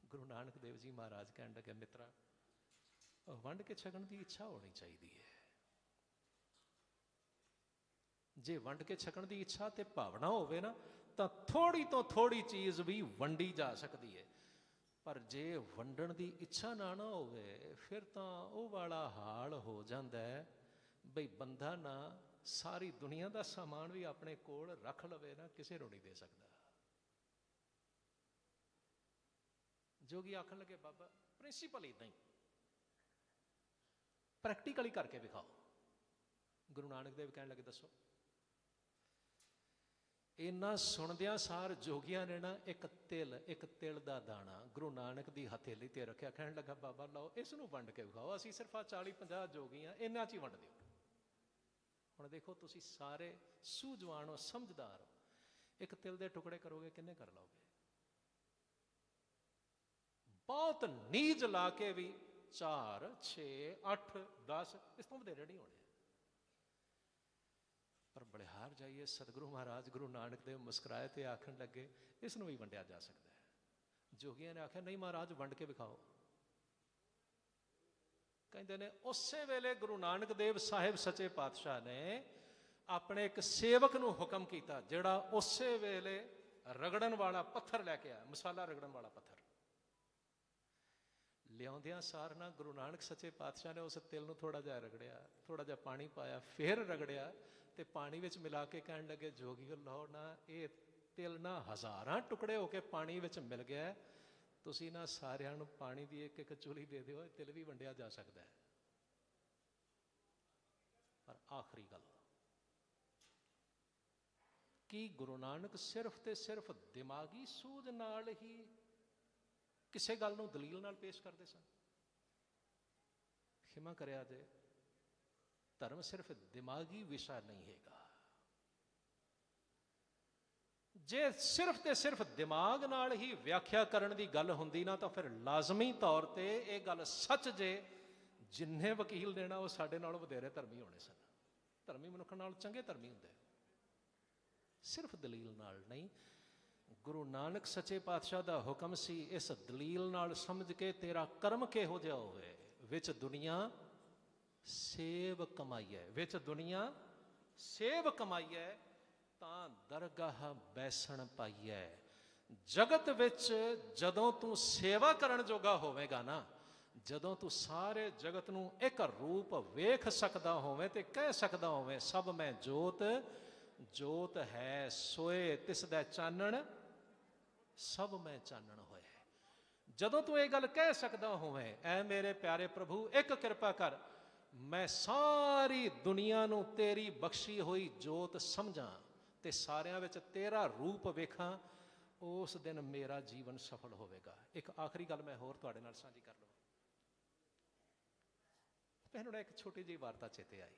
ਗੁਰੂ ਨਾਨਕ ਦੇਵ ਜੀ ਮਹਾਰਾਜ ਕਹਿਣ ਲੱਗੇ, ਮਿੱਤਰਾ, ਵੰਡ ਕੇ ਛਕਣ ਦੀ ਇੱਛਾ ਹੋਣੀ ਚਾਹੀਦੀ ਹੈ। ਜੇ ਵੰਡ ਕੇ ਛਕਣ ਦੀ ਇੱਛਾ ਤੇ ਭਾਵਨਾ ਹੋਵੇ ਨਾ, ਤਾਂ ਥੋੜੀ ਤੋਂ ਥੋੜੀ ਚੀਜ਼ ਵੀ ਵੰਡੀ ਜਾ ਸਕਦੀ ਹੈ। ਪਰ ਜੇ ਵੰਡਣ ਦੀ ਇੱਛਾ ਨਾ ਹੋਵੇ, ਫਿਰ ਤਾਂ ਉਹ ਵਾਲਾ ਹਾਲ ਹੋ ਜਾਂਦਾ ਹੈ ਬਈ ਬੰਦਾ ਨਾ ਸਾਰੀ ਦੁਨੀਆ ਦਾ ਸਾਮਾਨ ਵੀ ਆਪਣੇ ਕੋਲ ਰੱਖ ਲਵੇ ਨਾ, ਕਿਸੇ ਨੂੰ ਨਹੀਂ ਦੇ ਸਕਦਾ। ਜੋਗੀ ਆਖਣ ਲੱਗੇ, ਬਾਬਾ ਪ੍ਰਿੰਸੀਪਲ ਇੱਦਾਂ ਹੀ, ਪ੍ਰੈਕਟੀਕਲੀ ਕਰਕੇ ਵਿਖਾਓ। ਗੁਰੂ ਨਾਨਕ ਦੇਵ ਕਹਿਣ ਲੱਗੇ, ਦੱਸੋ। ਇੰਨਾ ਸੁਣਦਿਆਂ ਸਾਰ ਜੋਗੀਆਂ ਨੇ ਨਾ ਇੱਕ ਤਿਲ ਦਾ ਦਾਣਾ ਗੁਰੂ ਨਾਨਕ ਦੀ ਹਥੇਲੀ ਤੇ ਰੱਖਿਆ। ਕਹਿਣ ਲੱਗਾ, ਬਾਬਾ ਲਓ, ਇਸ ਨੂੰ ਵੰਡ ਕੇ ਵਿਖਾਓ। ਅਸੀਂ ਸਿਰਫ 40-50 ਜੋਗੀਆਂ, ਇਹਨਾਂ 'ਚ ਹੀ ਵੰਡ ਦਿਓ। ਹੁਣ ਦੇਖੋ, ਤੁਸੀਂ ਸਾਰੇ ਸੂਝਵਾਨ ਹੋ, ਸਮਝਦਾਰ ਹੋ, ਇੱਕ ਤਿਲ ਦੇ ਟੁਕੜੇ ਕਰੋਗੇ, ਕਿੰਨੇ ਕਰ ਲਓਗੇ? ਬਹੁਤ ਨੀਜ ਲਾ ਕੇ ਵੀ 4, 6, 8, 10 ਇਸ ਤੋਂ ਵਧੇਰੇ ਨਹੀਂ ਹੋਣੇ। ਪਰ ਬਲਿਹਾਰ ਜਾਈਏ, ਸਤਿਗੁਰੂ ਮਹਾਰਾਜ ਗੁਰੂ ਨਾਨਕ ਦੇਵ ਮੁਸਕਰਾਏ ਤੇ ਆਖਣ ਲੱਗੇ, ਇਸ ਨੂੰ ਵੀ ਵੰਡਿਆ ਜਾ ਸਕਦਾ ਹੈ। ਜੋਗੀਆਂ ਨੇ ਆਖਿਆ, ਨਹੀਂ ਮਹਾਰਾਜ, ਵੰਡ ਕੇ ਵਿਖਾਓ। ਕਹਿੰਦੇ ਨੇ, ਉਸੇ ਵੇਲੇ ਗੁਰੂ ਨਾਨਕ ਦੇਵ ਸਾਹਿਬ ਸੱਚੇ ਪਾਤਸ਼ਾਹ ਨੇ ਆਪਣੇ ਇੱਕ ਸੇਵਕ ਨੂੰ ਹੁਕਮ ਕੀਤਾ, ਜਿਹੜਾ ਉਸੇ ਵੇਲੇ ਰਗੜਨ ਵਾਲਾ ਪੱਥਰ ਲੈ ਕੇ ਆਇਆ, ਮਸਾਲਾ ਰਗੜਨ ਵਾਲਾ ਪੱਥਰ। ਲਿਆਉਂਦਿਆਂ ਸਾਰ ਨਾ ਗੁਰੂ ਨਾਨਕ ਸੱਚੇ ਪਾਤਸ਼ਾਹ ਨੇ ਉਸ ਤਿਲ ਨੂੰ ਥੋੜਾ ਜਿਹਾ ਰਗੜਿਆ, ਥੋੜਾ ਜਿਹਾ ਪਾਣੀ ਪਾਇਆ, ਫਿਰ ਰਗੜਿਆ ਤੇ ਪਾਣੀ ਵਿੱਚ ਮਿਲਾ ਕੇ ਕਹਿਣ ਲੱਗੇ, ਜੋਗੀਓ ਲਓ ਨਾ, ਇਹ ਤਿਲ ਨਾ ਹਜ਼ਾਰਾਂ ਟੁਕੜੇ ਹੋ ਕੇ ਪਾਣੀ ਵਿੱਚ ਮਿਲ ਗਿਆ, ਤੁਸੀਂ ਨਾ ਸਾਰਿਆਂ ਨੂੰ ਪਾਣੀ ਦੀ ਇੱਕ ਚੁਲੀ ਦੇ ਦਿਓ, ਇਹ ਤਿਲ ਵੀ ਵੰਡਿਆ ਜਾ ਸਕਦਾ ਹੈ। ਪਰ ਆਖਰੀ ਗੱਲ, ਕੀ ਗੁਰੂ ਨਾਨਕ ਸਿਰਫ ਤੇ ਸਿਰਫ ਦਿਮਾਗੀ ਸੂਝ ਨਾਲ ਹੀ ਕਿਸੇ ਗੱਲ ਨੂੰ ਦਲੀਲ ਨਾਲ ਪੇਸ਼ ਕਰਦੇ ਸਨ? ਖਿਮਾ ਕਰਿਆ ਜੇ, ਧਰਮ ਸਿਰਫ ਦਿਮਾਗੀ ਵਿਸ਼ਾ ਨਹੀਂ ਹੈਗਾ। ਜੇ ਸਿਰਫ ਤੇ ਸਿਰਫ ਦਿਮਾਗ ਨਾਲ ਹੀ ਵਿਆਖਿਆ ਕਰਨ ਦੀ ਗੱਲ ਹੁੰਦੀ ਨਾ, ਤਾਂ ਫਿਰ ਲਾਜ਼ਮੀ ਤੌਰ ਤੇ ਇਹ ਗੱਲ ਸੱਚ ਜੇ ਜਿੰਨੇ ਵਕੀਲ ਨੇ ਨਾ, ਉਹ ਸਾਡੇ ਨਾਲੋਂ ਵਧੇਰੇ ਧਰਮੀ ਹੋਣੇ ਸਨ। ਧਰਮੀ ਮਨੁੱਖਾਂ ਨਾਲ ਚੰਗੇ ਧਰਮੀ ਹੁੰਦੇ, ਸਿਰਫ ਦਲੀਲ ਨਾਲ ਨਹੀਂ। ਗੁਰੂ ਨਾਨਕ ਸੱਚੇ ਪਾਤਸ਼ਾਹ ਦਾ ਹੁਕਮ ਸੀ, ਇਸ ਦਲੀਲ ਨਾਲ ਸਮਝ ਕੇ ਤੇਰਾ ਕਰਮ ਕਿਹੋ ਜਿਹਾ ਹੋਵੇ, ਵਿੱਚ ਦੁਨੀਆ ਸੇਵ ਕਮਾਈਐ, ਵਿੱਚ ਦੁਨੀਆ ਸੇਵ ਕਮਾਈਐ, ਤਾਂ ਦਰਗਾਹ ਬੈਸਣ ਪਾਈਐ। ਜਗਤ ਵਿੱਚ ਜਦੋਂ ਤੂੰ ਸੇਵਾ ਕਰਨ ਜੋਗਾ ਹੋਵੇਗਾ ਨਾ, ਜਦੋਂ ਤੂੰ ਸਾਰੇ ਜਗਤ ਨੂੰ ਇੱਕ ਰੂਪ ਵੇਖ ਸਕਦਾ ਹੋਵੇਂ ਤੇ ਕਹਿ ਸਕਦਾ ਹੋਵੇਂ, ਸਭ ਮੈਂ ਜੋਤ, ਜੋਤ ਹੈ ਸੋਏ ਤਿਸ ਦਾ ਚਾਨਣ, ਸਭ ਮੈਂ ਚਾਨਣ ਹੋਏ। ਜਦੋਂ ਤੂੰ ਇਹ ਗੱਲ ਕਹਿ ਸਕਦਾ ਹੋਵੇਂ, ਐ ਮੇਰੇ ਪਿਆਰੇ ਪ੍ਰਭੂ ਇੱਕ ਕਿਰਪਾ ਕਰ, ਮੈਂ ਸਾਰੀ ਦੁਨੀਆ ਨੂੰ ਤੇਰੀ ਬਖਸ਼ੀ ਹੋਈ ਜੋਤ ਸਮਝਾਂ ਤੇ ਸਾਰਿਆਂ ਵਿੱਚ ਤੇਰਾ ਰੂਪ ਵੇਖਾਂ, ਉਸ ਦਿਨ ਮੇਰਾ ਜੀਵਨ ਸਫਲ ਹੋਵੇਗਾ। ਇੱਕ ਆਖਰੀ ਗੱਲ ਮੈਂ ਹੋਰ ਤੁਹਾਡੇ ਨਾਲ ਸਾਂਝੀ ਕਰ ਲਵਾਂ। ਮੈਨੂੰ ਨਾ ਇੱਕ ਛੋਟੀ ਜਿਹੀ ਵਾਰਤਾ ਚੇਤੇ ਆਈ।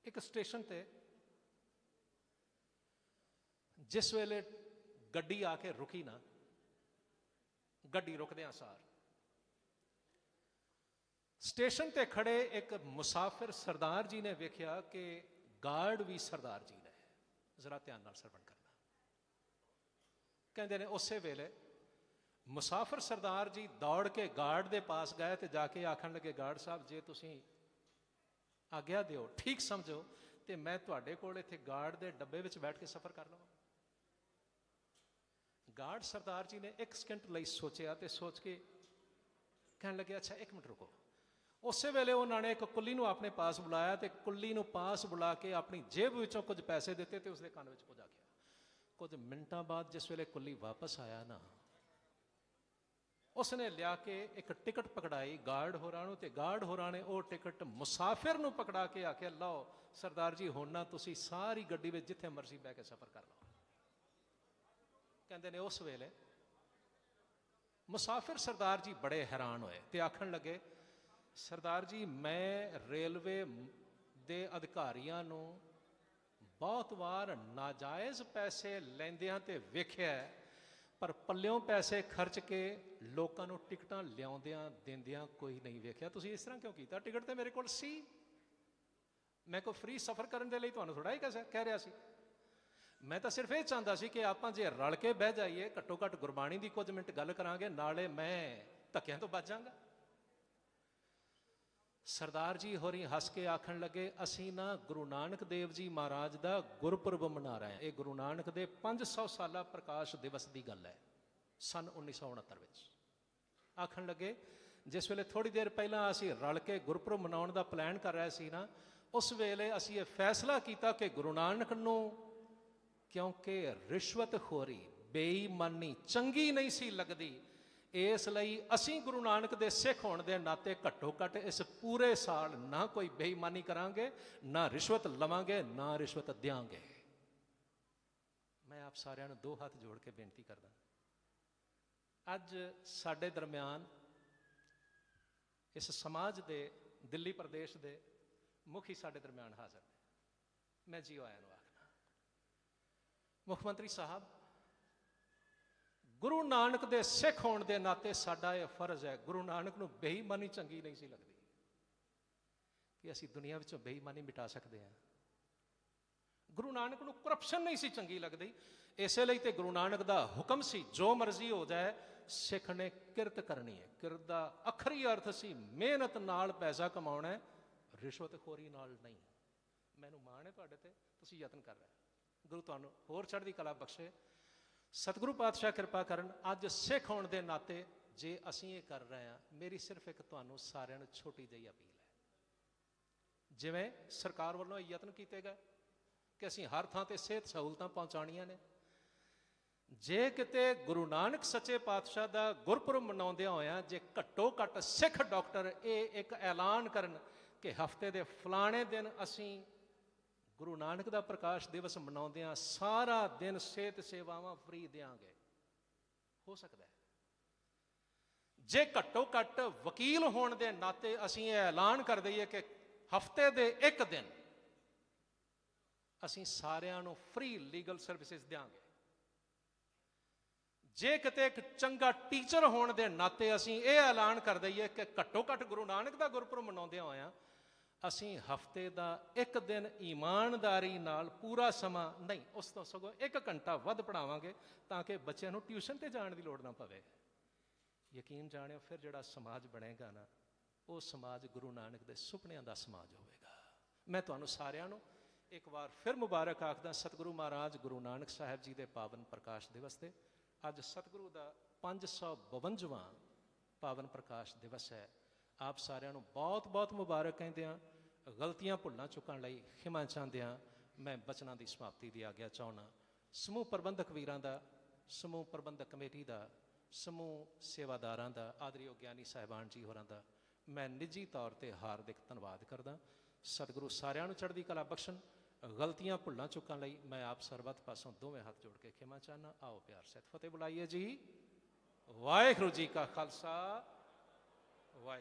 ਇੱਕ ਸਟੇਸ਼ਨ ਤੇ ਜਿਸ ਵੇਲੇ ਗੱਡੀ ਆ ਕੇ ਰੁਕੀ ਨਾ, ਗੱਡੀ ਰੁਕਦਿਆਂ ਸਾਰ ਸਟੇਸ਼ਨ ਤੇ ਖੜੇ ਇੱਕ ਮੁਸਾਫਿਰ ਸਰਦਾਰ ਜੀ ਨੇ ਵੇਖਿਆ ਕਿ ਗਾਰਡ ਵੀ ਸਰਦਾਰ ਜੀ ਨੇ। ਜ਼ਰਾ ਧਿਆਨ ਨਾਲ ਸਰਵਣ ਕਰਨਾ। ਕਹਿੰਦੇ ਨੇ ਉਸੇ ਵੇਲੇ ਮੁਸਾਫਿਰ ਸਰਦਾਰ ਜੀ ਦੌੜ ਕੇ ਗਾਰਡ ਦੇ ਪਾਸ ਗਏ ਤੇ ਜਾ ਕੇ ਆਖਣ ਲੱਗੇ, ਗਾਰਡ ਸਾਹਿਬ ਜੇ ਤੁਸੀਂ ਆਗਿਆ ਦਿਓ, ਠੀਕ ਸਮਝੋ, ਤੇ ਮੈਂ ਤੁਹਾਡੇ ਕੋਲ ਇੱਥੇ ਗਾਰਡ ਦੇ ਡੱਬੇ ਵਿੱਚ ਬੈਠ ਕੇ ਸਫ਼ਰ ਕਰ ਲਵਾਂ। ਗਾਰਡ ਸਰਦਾਰ ਜੀ ਨੇ ਇੱਕ ਸਕਿੰਟ ਲਈ ਸੋਚਿਆ ਤੇ ਸੋਚ ਕੇ ਕਹਿਣ ਲੱਗੇ, ਅੱਛਾ ਇੱਕ ਮਿੰਟ ਰੁਕੋ। ਉਸੇ ਵੇਲੇ ਉਹਨਾਂ ਨੇ ਇੱਕ ਕੁੱਲੀ ਨੂੰ ਆਪਣੇ ਪਾਸ ਬੁਲਾਇਆ ਤੇ ਕੁੱਲੀ ਨੂੰ ਪਾਸ ਬੁਲਾ ਕੇ ਆਪਣੀ ਜੇਬ ਵਿੱਚੋਂ ਕੁਝ ਪੈਸੇ ਦਿੱਤੇ ਤੇ ਉਸਦੇ ਕੰਨ ਵਿੱਚ ਕੁਝ ਆਖਿਆ। ਕੁਝ ਮਿੰਟਾਂ ਬਾਅਦ ਜਿਸ ਵੇਲੇ ਕੁੱਲੀ ਵਾਪਸ ਆਇਆ ਨਾ, ਉਸਨੇ ਲਿਆ ਕੇ ਇੱਕ ਟਿਕਟ ਪਕੜਾਈ ਗਾਰਡ ਹੋਰਾਂ ਨੂੰ, ਤੇ ਗਾਰਡ ਹੋਰਾਂ ਨੇ ਉਹ ਟਿਕਟ ਮੁਸਾਫਿਰ ਨੂੰ ਪਕੜਾ ਕੇ ਆਖਿਆ, ਲਓ ਸਰਦਾਰ ਜੀ ਹੁਣ ਨਾ ਤੁਸੀਂ ਸਾਰੀ ਗੱਡੀ ਵਿੱਚ ਜਿੱਥੇ ਮਰਜ਼ੀ ਬਹਿ ਕੇ ਸਫ਼ਰ ਕਰ ਲਓ। ਕਹਿੰਦੇ ਨੇ ਉਸ ਵੇਲੇ ਮੁਸਾਫਿਰ ਸਰਦਾਰ ਜੀ ਬੜੇ ਹੈਰਾਨ ਹੋਏ ਤੇ ਆਖਣ ਲੱਗੇ, ਸਰਦਾਰ ਜੀ ਮੈਂ ਰੇਲਵੇ ਦੇ ਅਧਿਕਾਰੀਆਂ ਨੂੰ ਬਹੁਤ ਵਾਰ ਨਾਜਾਇਜ਼ ਪੈਸੇ ਲੈਂਦਿਆਂ ਤੇ ਵੇਖਿਆ, ਪਰ ਪੱਲਿਓਂ ਪੈਸੇ ਖਰਚ ਕੇ ਲੋਕਾਂ ਨੂੰ ਟਿਕਟਾਂ ਲਿਆਉਂਦਿਆਂ ਦਿੰਦਿਆਂ ਕੋਈ ਨਹੀਂ ਵੇਖਿਆ। ਤੁਸੀਂ ਇਸ ਤਰ੍ਹਾਂ ਕਿਉਂ ਕੀਤਾ? ਟਿਕਟ ਤੇ ਮੇਰੇ ਕੋਲ ਸੀ, ਮੈਂ ਕੋਈ ਫ੍ਰੀ ਸਫ਼ਰ ਕਰਨ ਦੇ ਲਈ ਤੁਹਾਨੂੰ ਥੋੜ੍ਹਾ ਹੀ ਕਹਿ ਰਿਹਾ ਸੀ। ਮੈਂ ਤਾਂ ਸਿਰਫ ਇਹ ਚਾਹੁੰਦਾ ਸੀ ਕਿ ਆਪਾਂ ਜੇ ਰਲ ਕੇ ਬਹਿ ਜਾਈਏ, ਘੱਟੋ ਘੱਟ ਗੁਰਬਾਣੀ ਦੀ ਕੁਝ ਮਿੰਟ ਗੱਲ ਕਰਾਂਗੇ, ਨਾਲੇ ਮੈਂ ਧੱਕਿਆਂ ਤੋਂ ਬਚ ਜਾਵਾਂਗਾ। ਸਰਦਾਰ ਜੀ ਹੋਰੀ ਹੱਸ ਕੇ ਆਖਣ ਲੱਗੇ, ਅਸੀਂ ਨਾ ਗੁਰੂ ਨਾਨਕ ਦੇਵ ਜੀ ਮਹਾਰਾਜ ਦਾ ਗੁਰਪੁਰਬ ਮਨਾ ਰਹੇ ਹਾਂ। ਇਹ ਗੁਰੂ ਨਾਨਕ ਦੇ 500 ਸਾਲਾ ਪ੍ਰਕਾਸ਼ ਦਿਵਸ ਦੀ ਗੱਲ ਹੈ, ਸਨ 1969 ਵਿੱਚ। ਆਖਣ ਲੱਗੇ, ਜਿਸ ਵੇਲੇ ਥੋੜ੍ਹੀ ਦੇਰ ਪਹਿਲਾਂ ਅਸੀਂ ਰਲ ਕੇ ਗੁਰਪੁਰਬ ਮਨਾਉਣ ਦਾ ਪਲਾਨ ਕਰ ਰਹੇ ਸੀ ਨਾ, ਉਸ ਵੇਲੇ ਅਸੀਂ ਇਹ ਫੈਸਲਾ ਕੀਤਾ ਕਿ ਗੁਰੂ ਨਾਨਕ ਨੂੰ, ਕਿਉਂਕਿ ਰਿਸ਼ਵਤਖੋਰੀ ਬੇਈਮਾਨੀ ਚੰਗੀ ਨਹੀਂ ਸੀ ਲੱਗਦੀ, ਇਸ ਲਈ ਅਸੀਂ ਗੁਰੂ ਨਾਨਕ ਦੇ ਸਿੱਖ ਹੋਣ ਦੇ ਨਾਤੇ ਘੱਟੋ ਘੱਟ ਇਸ ਪੂਰੇ ਸਾਲ ਨਾ ਕੋਈ ਬੇਈਮਾਨੀ ਕਰਾਂਗੇ, ਨਾ ਰਿਸ਼ਵਤ ਲਵਾਂਗੇ, ਨਾ ਰਿਸ਼ਵਤ ਦਿਆਂਗੇ। ਮੈਂ ਆਪ ਸਾਰਿਆਂ ਨੂੰ ਦੋ ਹੱਥ ਜੋੜ ਕੇ ਬੇਨਤੀ ਕਰਦਾ, ਅੱਜ ਸਾਡੇ ਦਰਮਿਆਨ ਇਸ ਸਮਾਜ ਦੇ ਦਿੱਲੀ ਪ੍ਰਦੇਸ਼ ਦੇ ਮੁਖੀ ਸਾਡੇ ਦਰਮਿਆਨ ਹਾਜ਼ਰ ਨੇ। ਮੈਂ ਜੀਓ ਆਇਆਂ ਨੂੰ ਆਖਣਾ, ਮੁੱਖ ਮੰਤਰੀ ਸਾਹਿਬ, ਗੁਰੂ ਨਾਨਕ ਦੇ ਸਿੱਖ ਹੋਣ ਦੇ ਨਾਤੇ ਸਾਡਾ ਇਹ ਫਰਜ਼ ਹੈ। ਗੁਰੂ ਨਾਨਕ ਨੂੰ ਬੇਈਮਾਨੀ ਚੰਗੀ ਨਹੀਂ ਸੀ ਲੱਗਦੀ ਕਿ ਅਸੀਂ ਦੁਨੀਆ ਵਿੱਚੋਂ ਬੇਈਮਾਨੀ ਮਿਟਾ ਸਕਦੇ ਹਾਂ। ਗੁਰੂ ਨਾਨਕ ਨੂੰ ਕਰਪਸ਼ਨ ਨਹੀਂ ਸੀ ਚੰਗੀ ਲੱਗਦੀ, ਇਸੇ ਲਈ ਤੇ ਗੁਰੂ ਨਾਨਕ ਦਾ ਹੁਕਮ ਸੀ, ਜੋ ਮਰਜ਼ੀ ਹੋ ਜਾਏ ਸਿੱਖ ਨੇ ਕਿਰਤ ਕਰਨੀ ਹੈ। ਕਿਰਤ ਦਾ ਆਖਰੀ ਅਰਥ ਸੀ ਮਿਹਨਤ ਨਾਲ ਪੈਸਾ ਕਮਾਉਣਾ ਹੈ, ਰਿਸ਼ਵਤਖੋਰੀ ਨਾਲ ਨਹੀਂ। ਮੈਨੂੰ ਮਾਣ ਹੈ ਤੁਹਾਡੇ ਤੇ, ਤੁਸੀਂ ਯਤਨ ਕਰ ਰਹੇ ਹੋ। ਗੁਰੂ ਤੁਹਾਨੂੰ ਹੋਰ ਚੜ੍ਹਦੀ ਕਲਾ ਬਖਸ਼ੇ। ਸਤਿਗੁਰੂ ਪਾਤਸ਼ਾਹ ਕਿਰਪਾ ਕਰਨ। ਅੱਜ ਸਿੱਖ ਹੋਣ ਦੇ ਨਾਤੇ ਜੇ ਅਸੀਂ ਇਹ ਕਰ ਰਹੇ ਹਾਂ, ਮੇਰੀ ਸਿਰਫ ਇੱਕ ਤੁਹਾਨੂੰ ਸਾਰਿਆਂ ਨੂੰ ਛੋਟੀ ਜਿਹੀ ਅਪੀਲ ਹੈ। ਜਿਵੇਂ ਸਰਕਾਰ ਵੱਲੋਂ ਯਤਨ ਕੀਤੇ ਗਏ ਕਿ ਅਸੀਂ ਹਰ ਥਾਂ ਤੇ ਸਿਹਤ ਸਹੂਲਤਾਂ ਪਹੁੰਚਾਉਣੀਆਂ ਨੇ, ਜੇ ਕਿਤੇ ਗੁਰੂ ਨਾਨਕ ਸੱਚੇ ਪਾਤਸ਼ਾਹ ਦਾ ਗੁਰਪੁਰਬ ਮਨਾਉਂਦਿਆਂ ਹੋਇਆਂ ਜੇ ਘੱਟੋ ਘੱਟ ਸਿੱਖ ਡਾਕਟਰ ਇਹ ਇੱਕ ਐਲਾਨ ਕਰਨ ਕਿ ਹਫ਼ਤੇ ਦੇ ਫਲਾਣੇ ਦਿਨ ਅਸੀਂ ਗੁਰੂ ਨਾਨਕ ਦਾ ਪ੍ਰਕਾਸ਼ ਦਿਵਸ ਮਨਾਉਂਦਿਆਂ ਸਾਰਾ ਦਿਨ ਸਿਹਤ ਸੇਵਾਵਾਂ ਫ੍ਰੀ ਦਿਆਂਗੇ, ਹੋ ਸਕਦਾ ਹੈ। ਜੇ ਘੱਟੋ ਘੱਟ ਵਕੀਲ ਹੋਣ ਦੇ ਨਾਤੇ ਅਸੀਂ ਇਹ ਐਲਾਨ ਕਰ ਦਈਏ ਕਿ ਹਫ਼ਤੇ ਦੇ ਇੱਕ ਦਿਨ ਅਸੀਂ ਸਾਰਿਆਂ ਨੂੰ ਫ੍ਰੀ ਲੀਗਲ ਸਰਵਿਸਿਜ਼ ਦਿਆਂਗੇ। ਜੇ ਕਿਤੇ ਇੱਕ ਚੰਗਾ ਟੀਚਰ ਹੋਣ ਦੇ ਨਾਤੇ ਅਸੀਂ ਇਹ ਐਲਾਨ ਕਰ ਦਈਏ ਕਿ ਘੱਟੋ ਘੱਟ ਗੁਰੂ ਨਾਨਕ ਦਾ ਗੁਰਪੁਰਬ ਮਨਾਉਂਦਿਆਂ ਹੋਇਆਂ ਅਸੀਂ ਹਫ਼ਤੇ ਦਾ ਇੱਕ ਦਿਨ ਇਮਾਨਦਾਰੀ ਨਾਲ ਪੂਰਾ ਸਮਾਂ ਨਹੀਂ, ਉਸ ਤੋਂ ਸਗੋਂ 1 ਘੰਟਾ ਵੱਧ ਪੜ੍ਹਾਵਾਂਗੇ ਤਾਂ ਕਿ ਬੱਚਿਆਂ ਨੂੰ ਟਿਊਸ਼ਨ 'ਤੇ ਜਾਣ ਦੀ ਲੋੜ ਨਾ ਪਵੇ। ਯਕੀਨ ਜਾਣਿਓ ਫਿਰ ਜਿਹੜਾ ਸਮਾਜ ਬਣੇਗਾ ਨਾ, ਉਹ ਸਮਾਜ ਗੁਰੂ ਨਾਨਕ ਦੇ ਸੁਪਨਿਆਂ ਦਾ ਸਮਾਜ ਹੋਵੇਗਾ। ਮੈਂ ਤੁਹਾਨੂੰ ਸਾਰਿਆਂ ਨੂੰ ਇੱਕ ਵਾਰ ਫਿਰ ਮੁਬਾਰਕ ਆਖਦਾ ਸਤਿਗੁਰੂ ਮਹਾਰਾਜ ਗੁਰੂ ਨਾਨਕ ਸਾਹਿਬ ਜੀ ਦੇ ਪਾਵਨ ਪ੍ਰਕਾਸ਼ ਦਿਵਸ ਤੇ। ਅੱਜ ਸਤਿਗੁਰੂ ਦਾ 552ਵਾਂ ਪਾਵਨ ਪ੍ਰਕਾਸ਼ ਦਿਵਸ ਹੈ। ਆਪ ਸਾਰਿਆਂ ਨੂੰ ਬਹੁਤ ਬਹੁਤ ਮੁਬਾਰਕ ਕਹਿੰਦੇ ਹਾਂ। ਗਲਤੀਆਂ ਭੁੱਲਾਂ ਚੁੱਕਣ ਲਈ ਖਿਮਾ ਚਾਹੁੰਦਿਆਂ ਮੈਂ ਬਚਨਾਂ ਦੀ ਸਮਾਪਤੀ ਦੀ ਆਗਿਆ ਚਾਹੁੰਦਾ। ਸਮੂਹ ਪ੍ਰਬੰਧਕ ਵੀਰਾਂ ਦਾ, ਸਮੂਹ ਪ੍ਰਬੰਧਕ ਕਮੇਟੀ ਦਾ, ਸਮੂਹ ਸੇਵਾਦਾਰਾਂ ਦਾ, ਆਦਰਯੋਗ ਗਿਆਨੀ ਸਾਹਿਬਾਨ ਜੀ ਹੋਰਾਂ ਦਾ ਮੈਂ ਨਿੱਜੀ ਤੌਰ 'ਤੇ ਹਾਰਦਿਕ ਧੰਨਵਾਦ ਕਰਦਾ। ਸਤਿਗੁਰੂ ਸਾਰਿਆਂ ਨੂੰ ਚੜ੍ਹਦੀ ਕਲਾ ਬਖਸ਼ਣ। ਗਲਤੀਆਂ ਭੁੱਲਾਂ ਚੁੱਕਣ ਲਈ ਮੈਂ ਆਪ ਸਰਬੱਤ ਪਾਸੋਂ ਦੋਵੇਂ ਹੱਥ ਜੋੜ ਕੇ ਖਿਮਾ ਚਾਹੁੰਦਾ। ਆਓ ਪਿਆਰ ਸਹਿਤ ਫਤਿਹ ਬੁਲਾਈਏ ਜੀ। ਵਾਹਿਗੁਰੂ ਜੀ ਕਾ ਖਾਲਸਾ, ਵਾਹਿਗੁਰੂ।